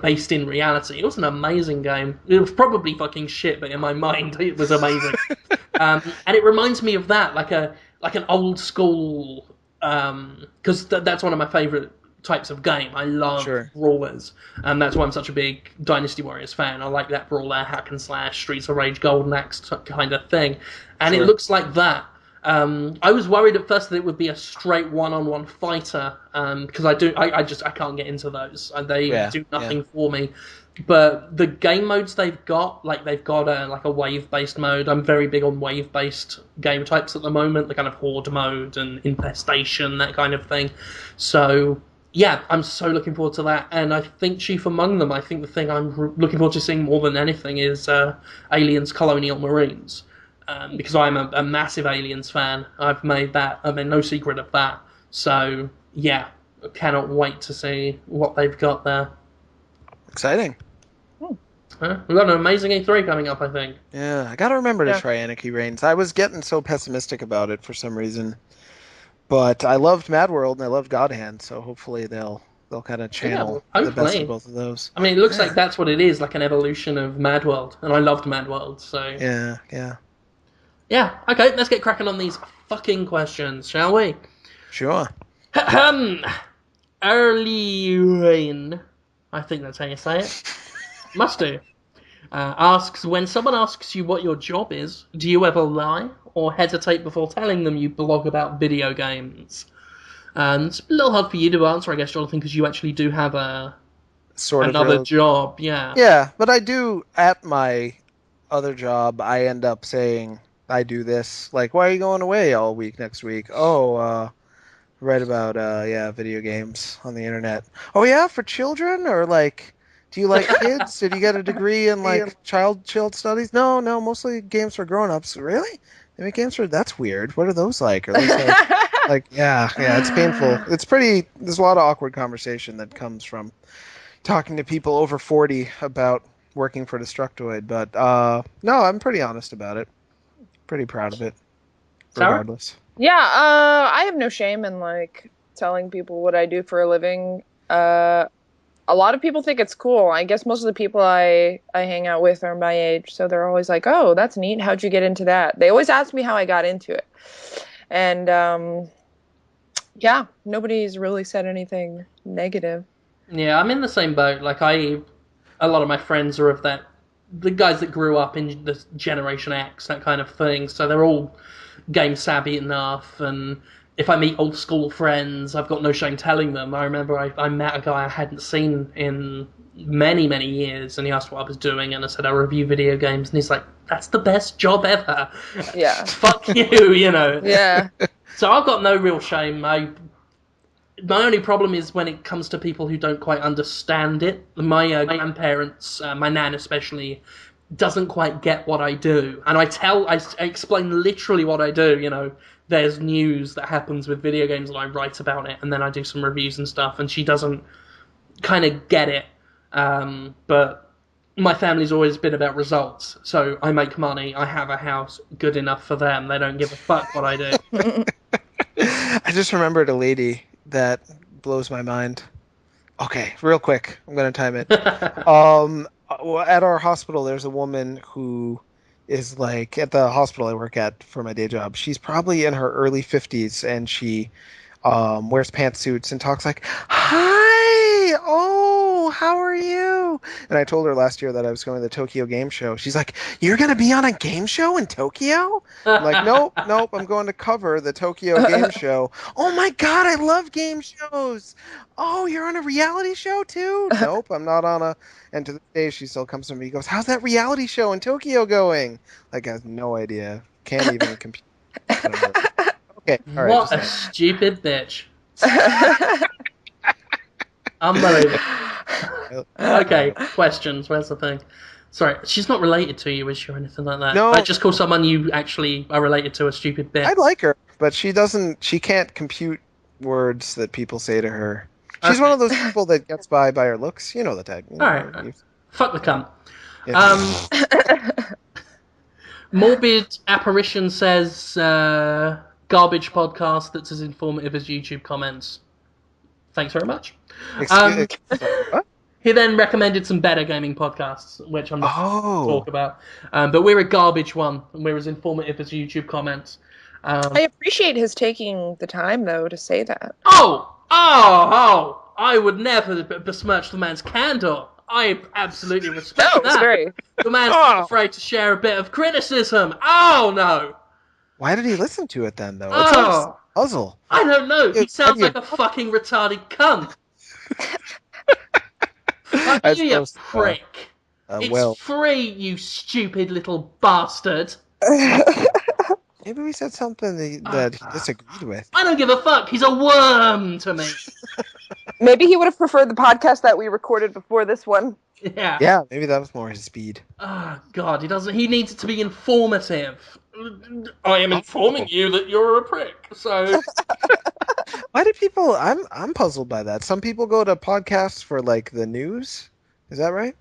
based in reality. It was an amazing game. It was probably fucking shit, but in my mind, it was amazing. And it reminds me of that, like an old school, because that's one of my favorite types of game. I love brawlers, and that's why I'm such a big Dynasty Warriors fan. I like that brawler, hack and slash, Streets of Rage, Golden Axe kind of thing, and it looks like that. I was worried at first that it would be a straight one-on-one fighter, because I can't get into those. They do nothing for me. But the game modes they've got, they've got a wave-based mode. I'm very big on wave-based game types at the moment, the kind of horde mode and infestation, that kind of thing. So yeah, I'm so looking forward to that. And I think chief among them, I think the thing I'm looking forward to seeing more than anything is Aliens Colonial Marines. Because I'm a massive Aliens fan. I've made no secret of that. So yeah, I cannot wait to see what they've got there. Exciting. We've got an amazing E3 coming up, I think. Yeah, I gotta remember to try Anarchy Reigns. I was getting so pessimistic about it for some reason, but I loved Mad World and I loved God Hand, so hopefully they'll kind of channel the best of both of those. I mean, it looks like that's what it is, like an evolution of Mad World, and I loved Mad World, so yeah. Okay, let's get cracking on these fucking questions, shall we? Sure. Early Rain, I think that's how you say it. Must do. Asks, when someone asks you what your job is, do you ever lie or hesitate before telling them you blog about video games? It's a little hard for you to answer, I guess, Jonathan, because you actually do have another job. Yeah. Yeah, but I do, at my other job, I end up saying I do this. Like, why are you going away all week next week? Oh, write about video games on the internet. Oh yeah, for children, or like, do you like kids? Did you get a degree in like child studies? No, mostly games for grown-ups. Really? They make games for, that's weird. What are those like? Are those like yeah, it's painful. It's pretty. There's a lot of awkward conversation that comes from talking to people over 40 about working for Destructoid. But no, I'm pretty honest about it. Pretty proud of it. Regardless. Yeah, I have no shame in like telling people what I do for a living. A lot of people think it's cool. I guess most of the people I hang out with are my age, so they're always like, "Oh, that's neat. How'd you get into that?" They always ask me how I got into it, and yeah, nobody's really said anything negative. Yeah, I'm in the same boat. Like a lot of my friends are of the guys that grew up in the Generation X, that kind of thing. So they're all game savvy enough, and if I meet old school friends, I've got no shame telling them. I remember I met a guy I hadn't seen in many, many years, and he asked what I was doing, and I said I review video games, and he's like, "That's the best job ever." Yeah. Fuck you, Yeah. So I've got no real shame. My only problem is when it comes to people who don't quite understand it. My grandparents, my nan especially, doesn't quite get what I do. And I explain literally what I do, you know. There's news that happens with video games and I write about it, and then I do some reviews and stuff, and she doesn't kind of get it. But my family's always been about results. So I make money, I have a house, good enough for them. They don't give a fuck what I do. I just remembered a lady that blows my mind. Okay, real quick. I'm going to time it. At our hospital, there's a woman who is like, at the hospital I work at for my day job. She's probably in her early 50s, and she wears pantsuits and talks like, "Hi, oh, how are you?" And I told her last year that I was going to the Tokyo Game Show. She's like, "You're going to be on a game show in Tokyo?" I'm like, nope, I'm going to cover the Tokyo Game Show. Oh my God, I love game shows. Oh, you're on a reality show too? Nope, I'm not on a. And to this day, she still comes to me and goes, "How's that reality show in Tokyo going?" Like, I have no idea. Can't even compute. Okay, all right. What a stupid bitch. Unbelievable. Okay, questions. Where's the thing? Sorry, she's not related to you, is she, or anything like that? No. I just call someone you actually are related to a stupid bitch. I like her, but she can't compute words that people say to her. She's one of those people that gets by her looks. You know the type. All right. Fuck the cunt. Yeah. Morbid Apparition says, garbage podcast that's as informative as YouTube comments. Thanks very much. What? He then recommended some better gaming podcasts, which I'm not going to talk about. But we're a garbage one, and we're as informative as YouTube comments. I appreciate his taking the time, though, to say that. I would never besmirch the man's candor. I absolutely respect that. The man's not afraid to share a bit of criticism. Oh, no. Why did he listen to it then, though? It's a puzzle. I don't know. He sounds like a fucking retarded cunt. Fuck you prick. It's free, you stupid little bastard. Maybe we said something that he disagreed with. I don't give a fuck. He's a worm to me. Maybe he would have preferred the podcast that we recorded before this one. Yeah. Yeah, maybe that was more his speed. Oh, God, he needs it to be informative. I am informing you that you're a prick, so... Why do people... I'm puzzled by that. Some people go to podcasts for, like, the news. Is that right?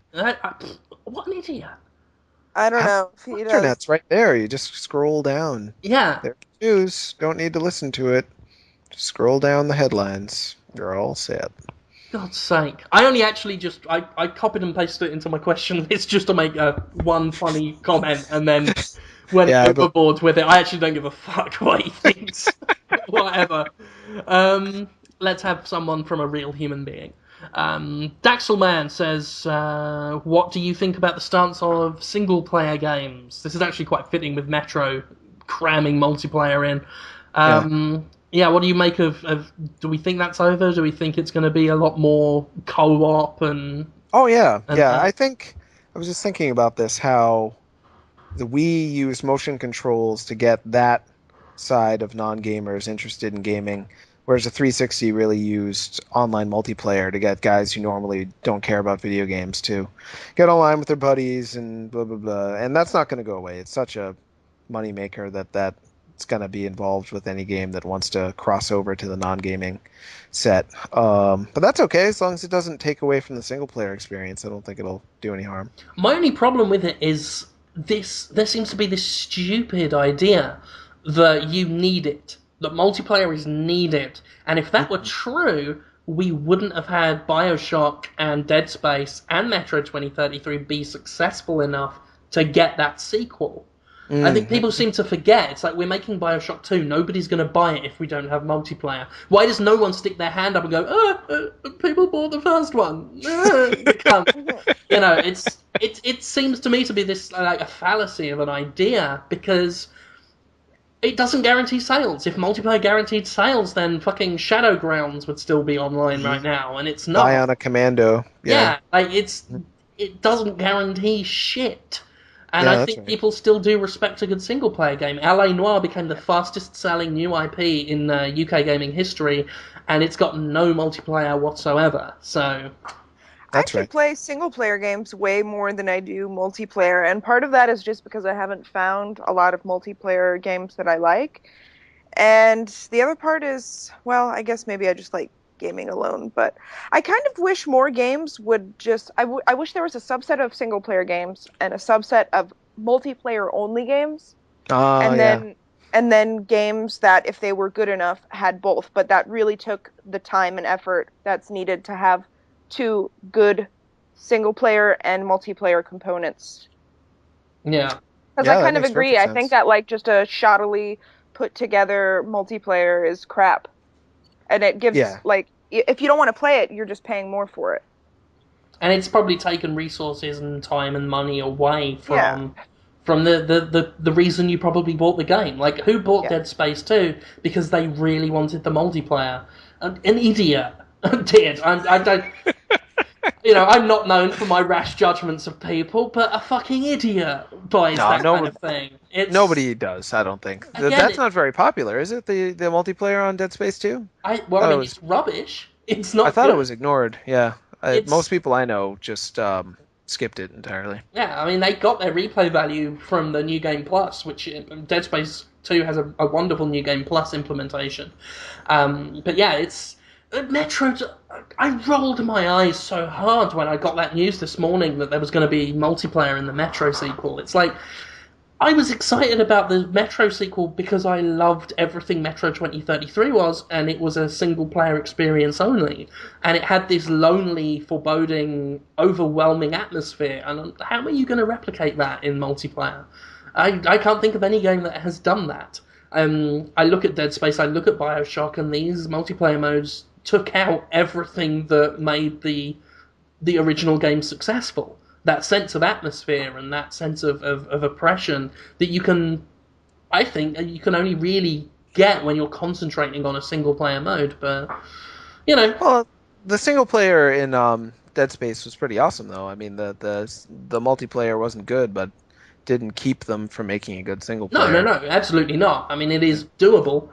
What an idiot. I don't know. The internet's right there. You just scroll down. Yeah. There's news. Don't need to listen to it. Just scroll down the headlines. You're all set. God's sake. I only actually I copied and pasted it into my question list just to make one funny comment and then went overboard with it. I actually don't give a fuck what he thinks. Whatever. Let's have someone from a real human being. Daxelman says, what do you think about the stance of single-player games? This is actually quite fitting with Metro cramming multiplayer in. Yeah, what do you make of do we think that's over? Do we think it's going to be a lot more co-op and... Oh, yeah. I was just thinking about this, how the Wii used motion controls to get that side of non-gamers interested in gaming, whereas the 360 really used online multiplayer to get guys who normally don't care about video games to get online with their buddies and blah, blah, blah. And that's not going to go away. It's such a moneymaker that it's going to be involved with any game that wants to cross over to the non-gaming set. But that's okay, as long as it doesn't take away from the single-player experience. I don't think it'll do any harm. My only problem with it is there seems to be this stupid idea that you need it, that multiplayer is needed. And if that were true, we wouldn't have had BioShock and Dead Space and Metro 2033 be successful enough to get that sequel. I think people seem to forget. It's like, we're making BioShock 2. Nobody's going to buy it if we don't have multiplayer. Why does no one stick their hand up and go, people bought the first one. You know, it seems to me to be this like a fallacy of an idea, because it doesn't guarantee sales. If multiplayer guaranteed sales, then fucking Shadowgrounds would still be online right now, and it's not. Bionic Commando. Yeah, like it doesn't guarantee shit. And I think people still do respect a good single-player game. L.A. Noire became the fastest-selling new IP in UK gaming history, and it's got no multiplayer whatsoever. So, I That's actually right. play single player games way more than I do multiplayer, and part of that is just because I haven't found a lot of multiplayer games that I like. And the other part is, well, I guess maybe I just like gaming alone, but I kind of wish more games would just I wish there was a subset of single player games and a subset of multiplayer only games, Oh, and yeah. then games that if they were good enough had both, but that really took the time and effort that's needed to have two good single player and multiplayer components. Yeah. Because I Yeah, that kind of makes agree. perfect I think sense. that like just a shoddily put together multiplayer is crap. And it gives Yeah. like if you don't want to play it, you're just paying more for it. And it's probably taken resources and time and money away Yeah. from the reason you probably bought the game. Like, who bought Yeah. Dead Space 2 because they really wanted the multiplayer? An idiot did. I don't. I'm not known for my rash judgments of people, but a fucking idiot buys No, that kind no, of thing. It's nobody does. I don't think again, that's not very popular, is it? The multiplayer on Dead Space 2? I mean, it's rubbish. It's I not thought it good. was ignored. Yeah, most It's people I know just skipped it entirely. Yeah, I mean, they got their replay value from the New Game Plus, which Dead Space 2 has a wonderful New Game Plus implementation. But yeah, it's. Metro. I rolled my eyes so hard when I got that news this morning that there was going to be multiplayer in the Metro sequel. It's like, I was excited about the Metro sequel because I loved everything Metro 2033 was, and it was a single player experience only. And it had this lonely, foreboding, overwhelming atmosphere. And how are you going to replicate that in multiplayer? I can't think of any game that has done that. I look at Dead Space, I look at Bioshock, and these multiplayer modes took out everything that made the original game successful. That sense of atmosphere and that sense of oppression that I think, you can only really get when you're concentrating on a single player mode. But, you know, Well, the single player in Dead Space was pretty awesome, though. I mean, the multiplayer wasn't good, but didn't keep them from making a good single no, player. absolutely not. I mean, it Yeah. is doable.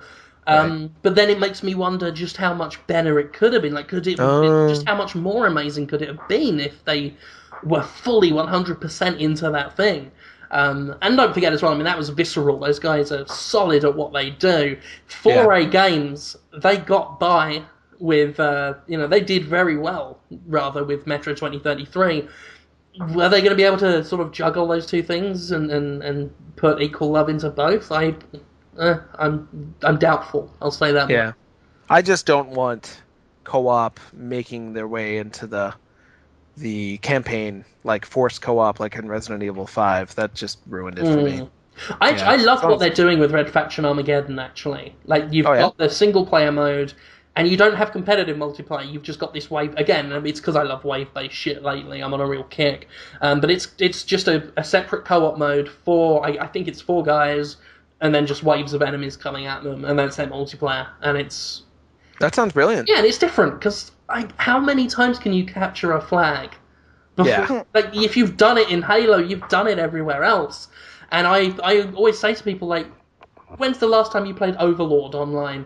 Right. But then it makes me wonder just how much better it could have been. Like, just Um. how much more amazing could it have been if they were fully 100% into that thing? And don't forget as well, I mean, that was visceral. Those guys are solid at what they do. Yeah. 4A Games, they got by with, they did very well, rather, with Metro 2033. Are they going to be able to sort of juggle those two things and put equal love into both? I'm doubtful. I'll say that much. Yeah. I just don't want co-op making their way into the campaign like forced co-op like in Resident Evil 5. That just ruined it for me. Mm. I Yeah. I As love long what as, they're doing with Red Faction Armageddon. Actually, like, oh you've yeah. got the single player mode, and you don't have competitive multiplayer. You've just got this wave again. I mean, it's because I love wave based shit lately. I'm on a real kick. But it's just a separate co-op mode for I think it's 4 guys, and then just waves of enemies coming at them, and then it's their multiplayer, and it's That sounds brilliant. yeah, and it's different because how many times can you capture a flag? Yeah. Like, if you've done it in Halo, you've done it everywhere else. And I always say to people, like, when's the last time you played Overlord online?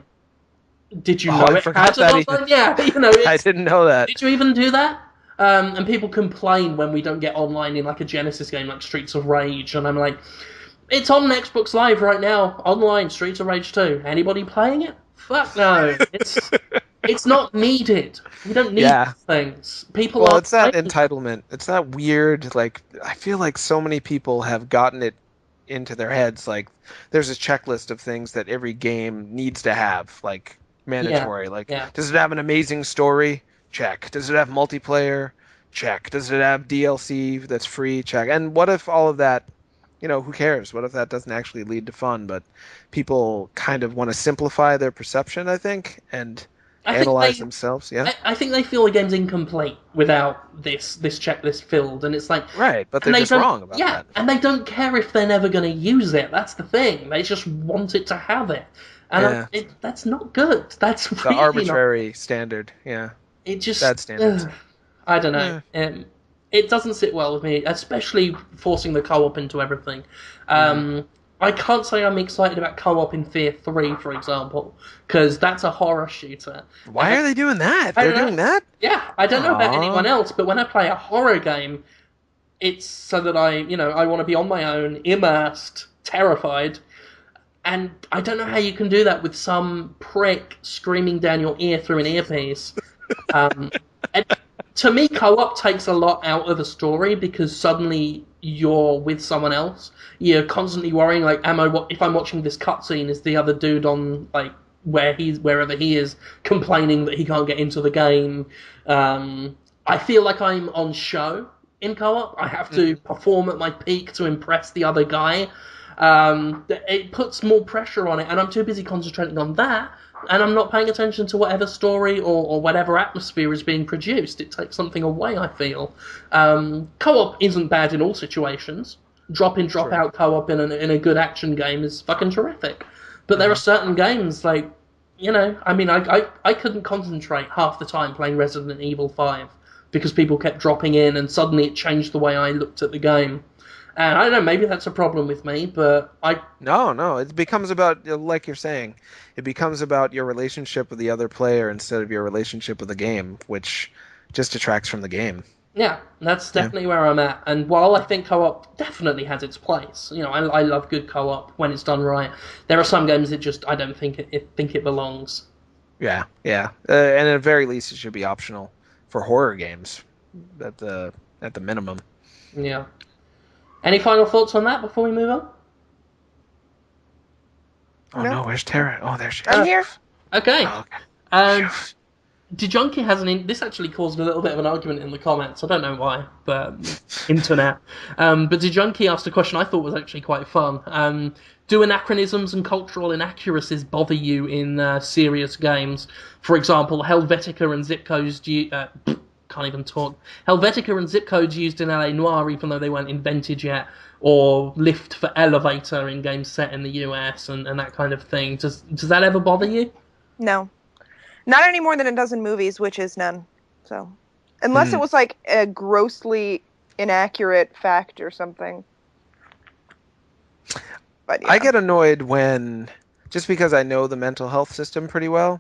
Did you Oh, know I it had forgot an that even. online? Yeah, I it's. didn't know that. Did you even do that? And people complain when we don't get online in, like, a Genesis game like Streets of Rage, and I'm like, it's on Xbox Live right now, online, Streets of Rage 2. Anybody playing it? Fuck no. It's not needed. We don't need Yeah. things. People Well, aren't it's that playing. entitlement. It's that weird, like, I feel like so many people have gotten it into their heads. Like, there's a checklist of things that every game needs to have, like, Yeah, mandatory. Like, yeah. does it have an amazing story? Check. Does it have multiplayer? Check. Does it have DLC that's free? Check. And what if all of that, who cares? What if that doesn't actually lead to fun? But people kind of want to simplify their perception, I think, and I think analyze they themselves. Yeah. I think they feel the game's incomplete without this checklist filled, and it's like, Right, but and they're they just don't, wrong about yeah, that. and they don't care if they're never going to use it. That's the thing. They just want it to have it, and Yeah. that's not good. That's The really not. arbitrary standard. Yeah. It just, Bad standards. I don't know. Eh. It doesn't sit well with me, especially forcing the co-op into everything. Mm-hmm. I can't say I'm excited about co-op in Fear 3, for example, because that's a horror shooter. Why are they doing that? I They're don't know. doing that? Yeah, I don't know about Aw. anyone else, but when I play a horror game, it's so that I want to be on my own, immersed, terrified, and I don't know how you can do that with some prick screaming down your ear through an earpiece. And to me, co-op takes a lot out of the story because suddenly you're with someone else. You're constantly worrying, like, if I'm watching this cutscene, is the other dude on like wherever he is complaining that he can't get into the game? I feel like I'm on show in co-op. I have to perform at my peak to impress the other guy. It puts more pressure on it, and I'm too busy concentrating on that, and I'm not paying attention to whatever story or whatever atmosphere is being produced. It takes something away, I feel. Co-op isn't bad in all situations. Drop in, drop out co-op in a good action game is fucking terrific. But there are certain games, like, I couldn't concentrate half the time playing Resident Evil 5 because people kept dropping in, and suddenly it changed the way I looked at the game. And I don't know, maybe that's a problem with me, but No, it becomes about, like you're saying, it becomes about your relationship with the other player instead of your relationship with the game, which just detracts from the game. yeah, that's definitely where I'm at. And while I think co-op definitely has its place, I love good co-op when it's done right. There are some games that just I don't think it belongs. Yeah. And at the very least, it should be optional for horror games at the minimum. Yeah. Any final thoughts on that before we move on? Oh no, where's Tara? Oh, there she is. I'm here. Okay. Oh, okay. DeJunkie has this actually caused a little bit of an argument in the comments. I don't know why, but internet. But DeJunkie asked a question I thought was actually quite fun. Do anachronisms and cultural inaccuracies bother you in serious games? For example, Helvetica and zip codes can't even talk. Helvetica and zip codes used in LA Noire, even though they weren't invented yet, or lift for elevator in games set in the US and that kind of thing. Does that ever bother you? No. Not any more than it does in movies, which is none. So, unless it was like a grossly inaccurate fact or something. But yeah. I get annoyed when, just because I know the mental health system pretty well,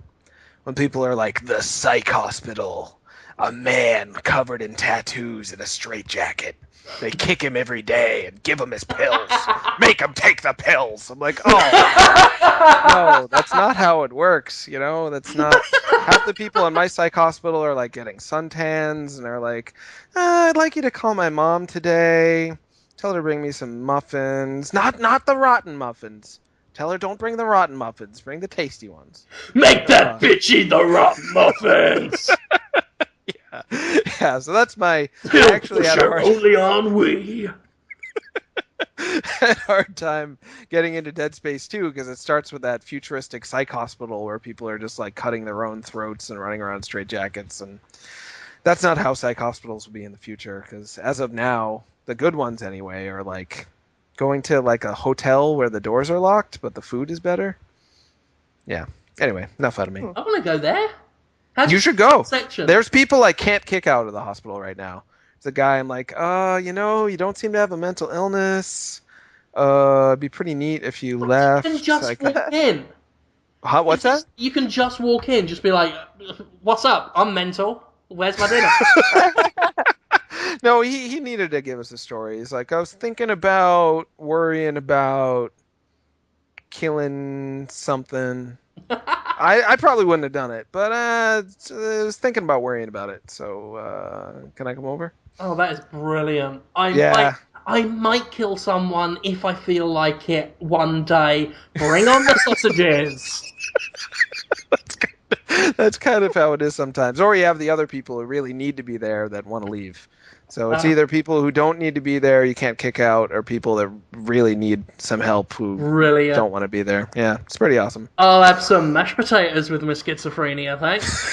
when people are like, the psych hospital, a man covered in tattoos in a straitjacket. They kick him every day and give him his pills. Make him take the pills. I'm like, oh, no, that's not how it works. That's not. Half the people in my psych hospital are like getting suntans and are like, I'd like you to call my mom today. Tell her to bring me some muffins. Not the rotten muffins. Tell her don't bring the rotten muffins. Bring the tasty ones. Make that bitch eat the rotten muffins. Yeah, so that's my. I actually had a hard, only on Wii. had a hard time getting into Dead Space 2 because it starts with that futuristic psych hospital where people are just like cutting their own throats and running around straitjackets, and that's not how psych hospitals will be in the future. Because as of now, the good ones anyway are like going to like a hotel where the doors are locked but the food is better. Yeah. Anyway, enough out of me. I want to go there. You should go. Section? There's people I can't kick out of the hospital right now. There's a guy I'm like, you don't seem to have a mental illness. It'd be pretty neat if you left. You can just walk in. What's that? You can just walk in, just be like, what's up? I'm mental. Where's my dinner? No, he needed to give us a story. He's like, I was thinking about worrying about killing something. I probably wouldn't have done it, but I was thinking about worrying about it. So can I come over? Oh, that is brilliant. I might kill someone if I feel like it one day. Bring on the sausages. That's kind of how it is sometimes. Or you have the other people who really need to be there that want to leave. So it's either people who don't need to be there, you can't kick out, or people that really need some help who don't want to be there. Yeah, it's pretty awesome. I'll have some mashed potatoes with my schizophrenia, thanks.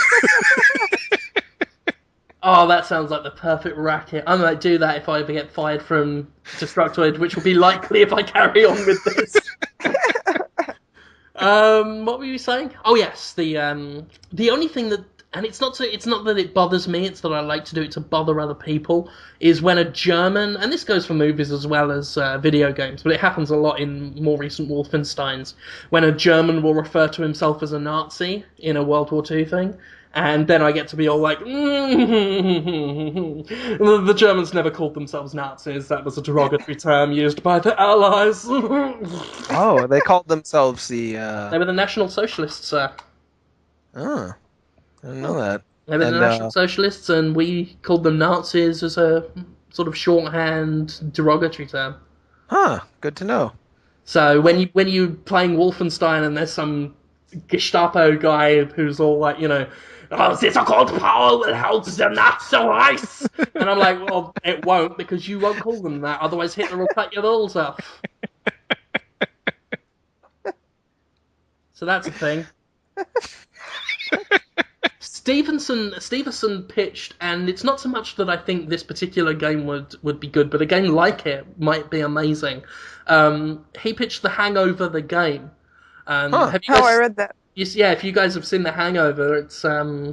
Oh, that sounds like the perfect racket. I might do that if I ever get fired from Destructoid, which will be likely if I carry on with this. What were you saying? Oh yes, the only thing that and it's not that it bothers me, it's that I like to do it to bother other people, is when a German, and this goes for movies as well as video games, but it happens a lot in more recent Wolfensteins, when a German will refer to himself as a Nazi in a World War II thing, and then I get to be all like, the Germans never called themselves Nazis, that was a derogatory term used by the Allies. Oh, they called themselves the. They were the National Socialists, sir. Oh, I didn't know that. They were the And National Socialists, and we called them Nazis as a sort of shorthand derogatory term. Good to know. So when you playing Wolfenstein and there's some Gestapo guy who's all like, oh, this occult power will help the Nazis, and I'm like, well, it won't, because you won't call them that, otherwise Hitler will cut your balls off. So that's a thing. Stevenson pitched, and it's not so much that I think this particular game would be good, but a game like it might be amazing. He pitched The Hangover, the game. Have you guys, I read that. yeah, if you guys have seen The Hangover, it's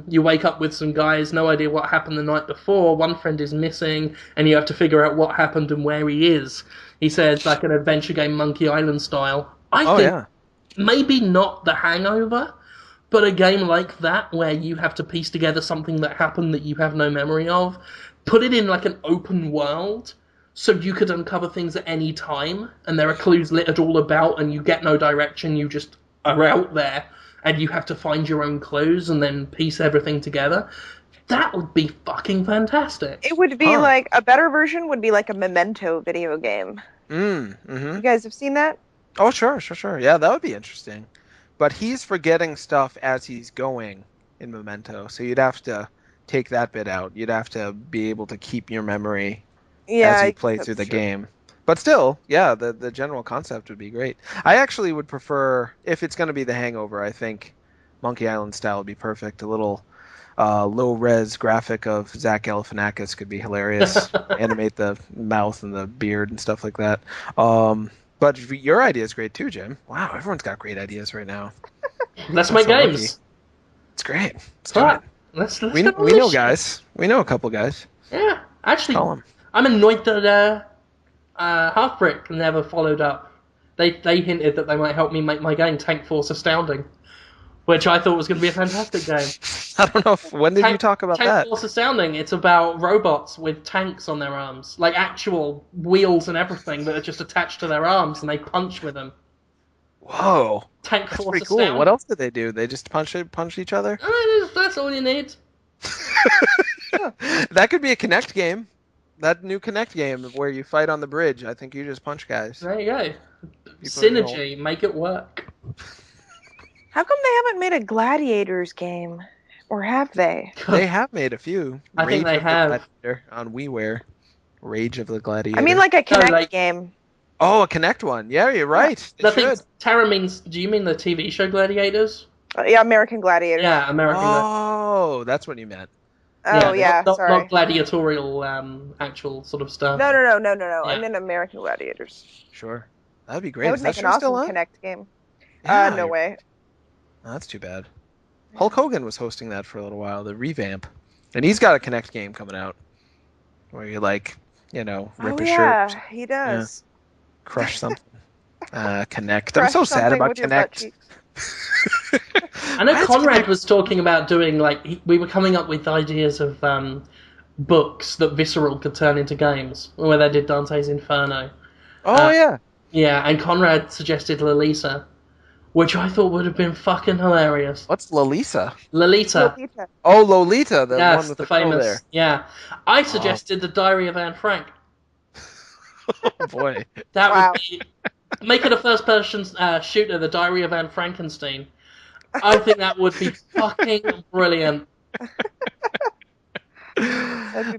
you wake up with some guys, no idea what happened the night before. One friend is missing, and you have to figure out what happened and where he is. He says like an adventure game, Monkey Island style. I think maybe not The Hangover, but a game like that where you have to piece together something that happened that you have no memory of, put it in like an open world so you could uncover things at any time, and there are clues littered all about, and you get no direction, you just are out there, and you have to find your own clues and then piece everything together. That would be fucking fantastic. It would be like, a better version would be like a Memento video game. Mm-hmm. You guys have seen that? Oh, sure. Yeah, that would be interesting. But he's forgetting stuff as he's going in Memento, so you'd have to take that bit out. You'd have to be able to keep your memory as you play through the game. But still, yeah, the general concept would be great. I actually would prefer, if it's going to be The Hangover, I think Monkey Island style would be perfect. A little low-res graphic of Zach Galifianakis could be hilarious. Animate the mouth and the beard and stuff like that. But your idea is great too, Jim. Wow, everyone's got great ideas right now. Let's make games. Lucky. It's great. Let's we know guys. We know a couple guys. Yeah, actually, I'm annoyed that Halfbrick never followed up. They hinted that they might help me make my game Tank Force Astounding, which I thought was going to be a fantastic game. I don't know. When did you talk about that? Tank Force Astounding. It's about robots with tanks on their arms, like actual wheels and everything that are just attached to their arms, and they punch with them. Whoa. Tank That's Force pretty Astounding. Cool. What else did they do? They just punch each other? That's all you need. That could be a Kinect game. That new Kinect game where you fight on the bridge. I think you just punch guys. There you go. Synergy, make it work. How come they haven't made a Gladiators game? Or have they? They have made a few. I think they have. On WiiWare. Rage of the Gladiator. I mean like a Kinect game. Oh, a Kinect one. Yeah, you're right. Yeah. Tara means, do you mean the TV show Gladiators? Yeah, American Gladiators. Yeah, American Gladiators. Oh, that's what you meant. Oh, yeah, sorry. Not gladiatorial, actual sort of stuff. No. Yeah. I meant American Gladiators. Sure. That'd be great. That would make an awesome Kinect game. Yeah, no way. Oh, that's too bad. Hulk Hogan was hosting that for a little while, the revamp. And he's got a Kinect game coming out. Where you, rip a shirt. Yeah, he does. Yeah. Crush something. Kinect. I'm so sad about Kinect. I know Conrad was talking about doing, we were coming up with ideas of books that Visceral could turn into games, where they did Dante's Inferno. Oh, yeah. Yeah, and Conrad suggested Lolita, which I thought would have been fucking hilarious. What's Lolita? Lolita. Oh, Lolita, the one with the famous. there. Yeah. I suggested The Diary of Anne Frank. Oh, boy. That would be... Make it a first-person shooter, The Diary of Anne Frankenstein. I think that would be fucking brilliant.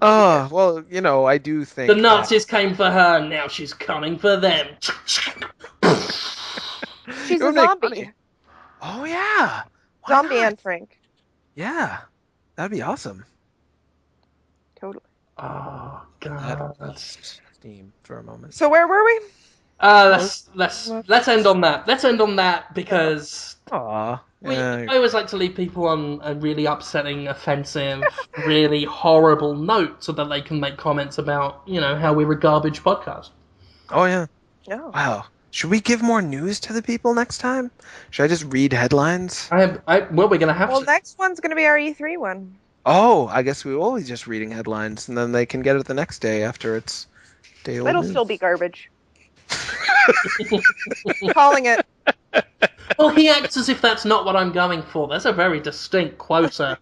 Oh, well, I do think... The Nazis came for her, now she's coming for them. She's a zombie. Oh, yeah. Zombie Anne Frank. Yeah. That'd be awesome. Totally. Oh, God. Steam for a moment. So where were we? Let's end on that. Let's end on that because Aw. I always like to leave people on a really upsetting, offensive, really horrible note so that they can make comments about, how we're a garbage podcast. Oh, yeah. No. Wow. Should we give more news to the people next time? Should I just read headlines? Well, we're going to have Well, to. next one's gonna be our E3 one. Oh, I guess we will be just reading headlines, and then they can get it the next day after it's day old It'll news. still be garbage. Calling it. Well, he acts as if that's not what I'm going for. There's a very distinct quota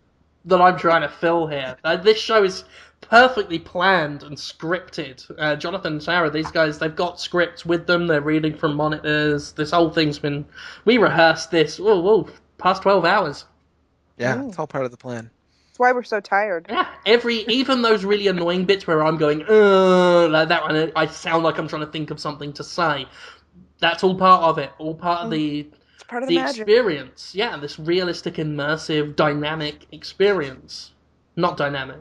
that I'm trying to fill here. This show is perfectly planned and scripted. Jonathan and Sarah, these guys, they've got scripts with them. They're reading from monitors. This whole thing's been... We rehearsed this, past 12 hours. Yeah, it's all part of the plan. That's why we're so tired. Yeah, even those really annoying bits where I'm going, like that one, I sound like I'm trying to think of something to say. That's all part of it. All part of the It's part of the magic. experience. Yeah, this realistic, immersive, dynamic experience. Not dynamic.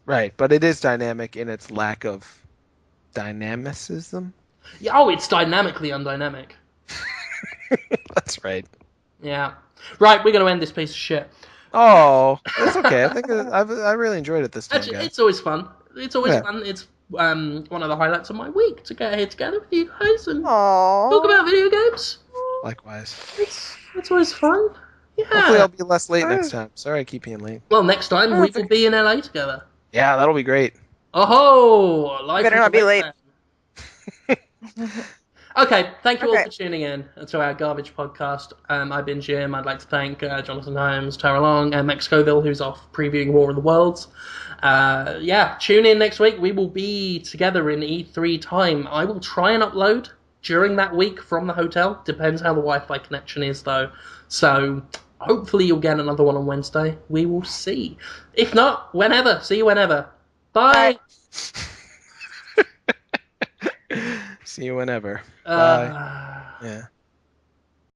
Right, but it is dynamic in its lack of dynamicism. Yeah, it's dynamically undynamic. That's right. Yeah. Right, we're going to end this piece of shit. Oh, that's okay. I think I really enjoyed it this time, Actually, guys. it's always fun. It's always Yeah. fun. It's one of the highlights of my week to get here together with you guys and Aww. talk about video games. Likewise. It's always fun. Yeah. Hopefully I'll be less late next time. Sorry I keep being late. Well, next time we will be in LA together. Yeah, that'll be great. Oh, life Better on not the be late. web. Okay, thank you all Okay. for tuning in to our garbage podcast. I've been Jim. I'd like to thank Jonathan Holmes, Tara Long, and Max Scoville, who's off previewing War of the Worlds. Tune in next week. We will be together in E3 time. I will try and upload during that week from the hotel. Depends how the Wi-Fi connection is, though. So hopefully you'll get another one on Wednesday. We will see. If not, whenever. See you whenever. Bye. See you whenever. Bye. Yeah.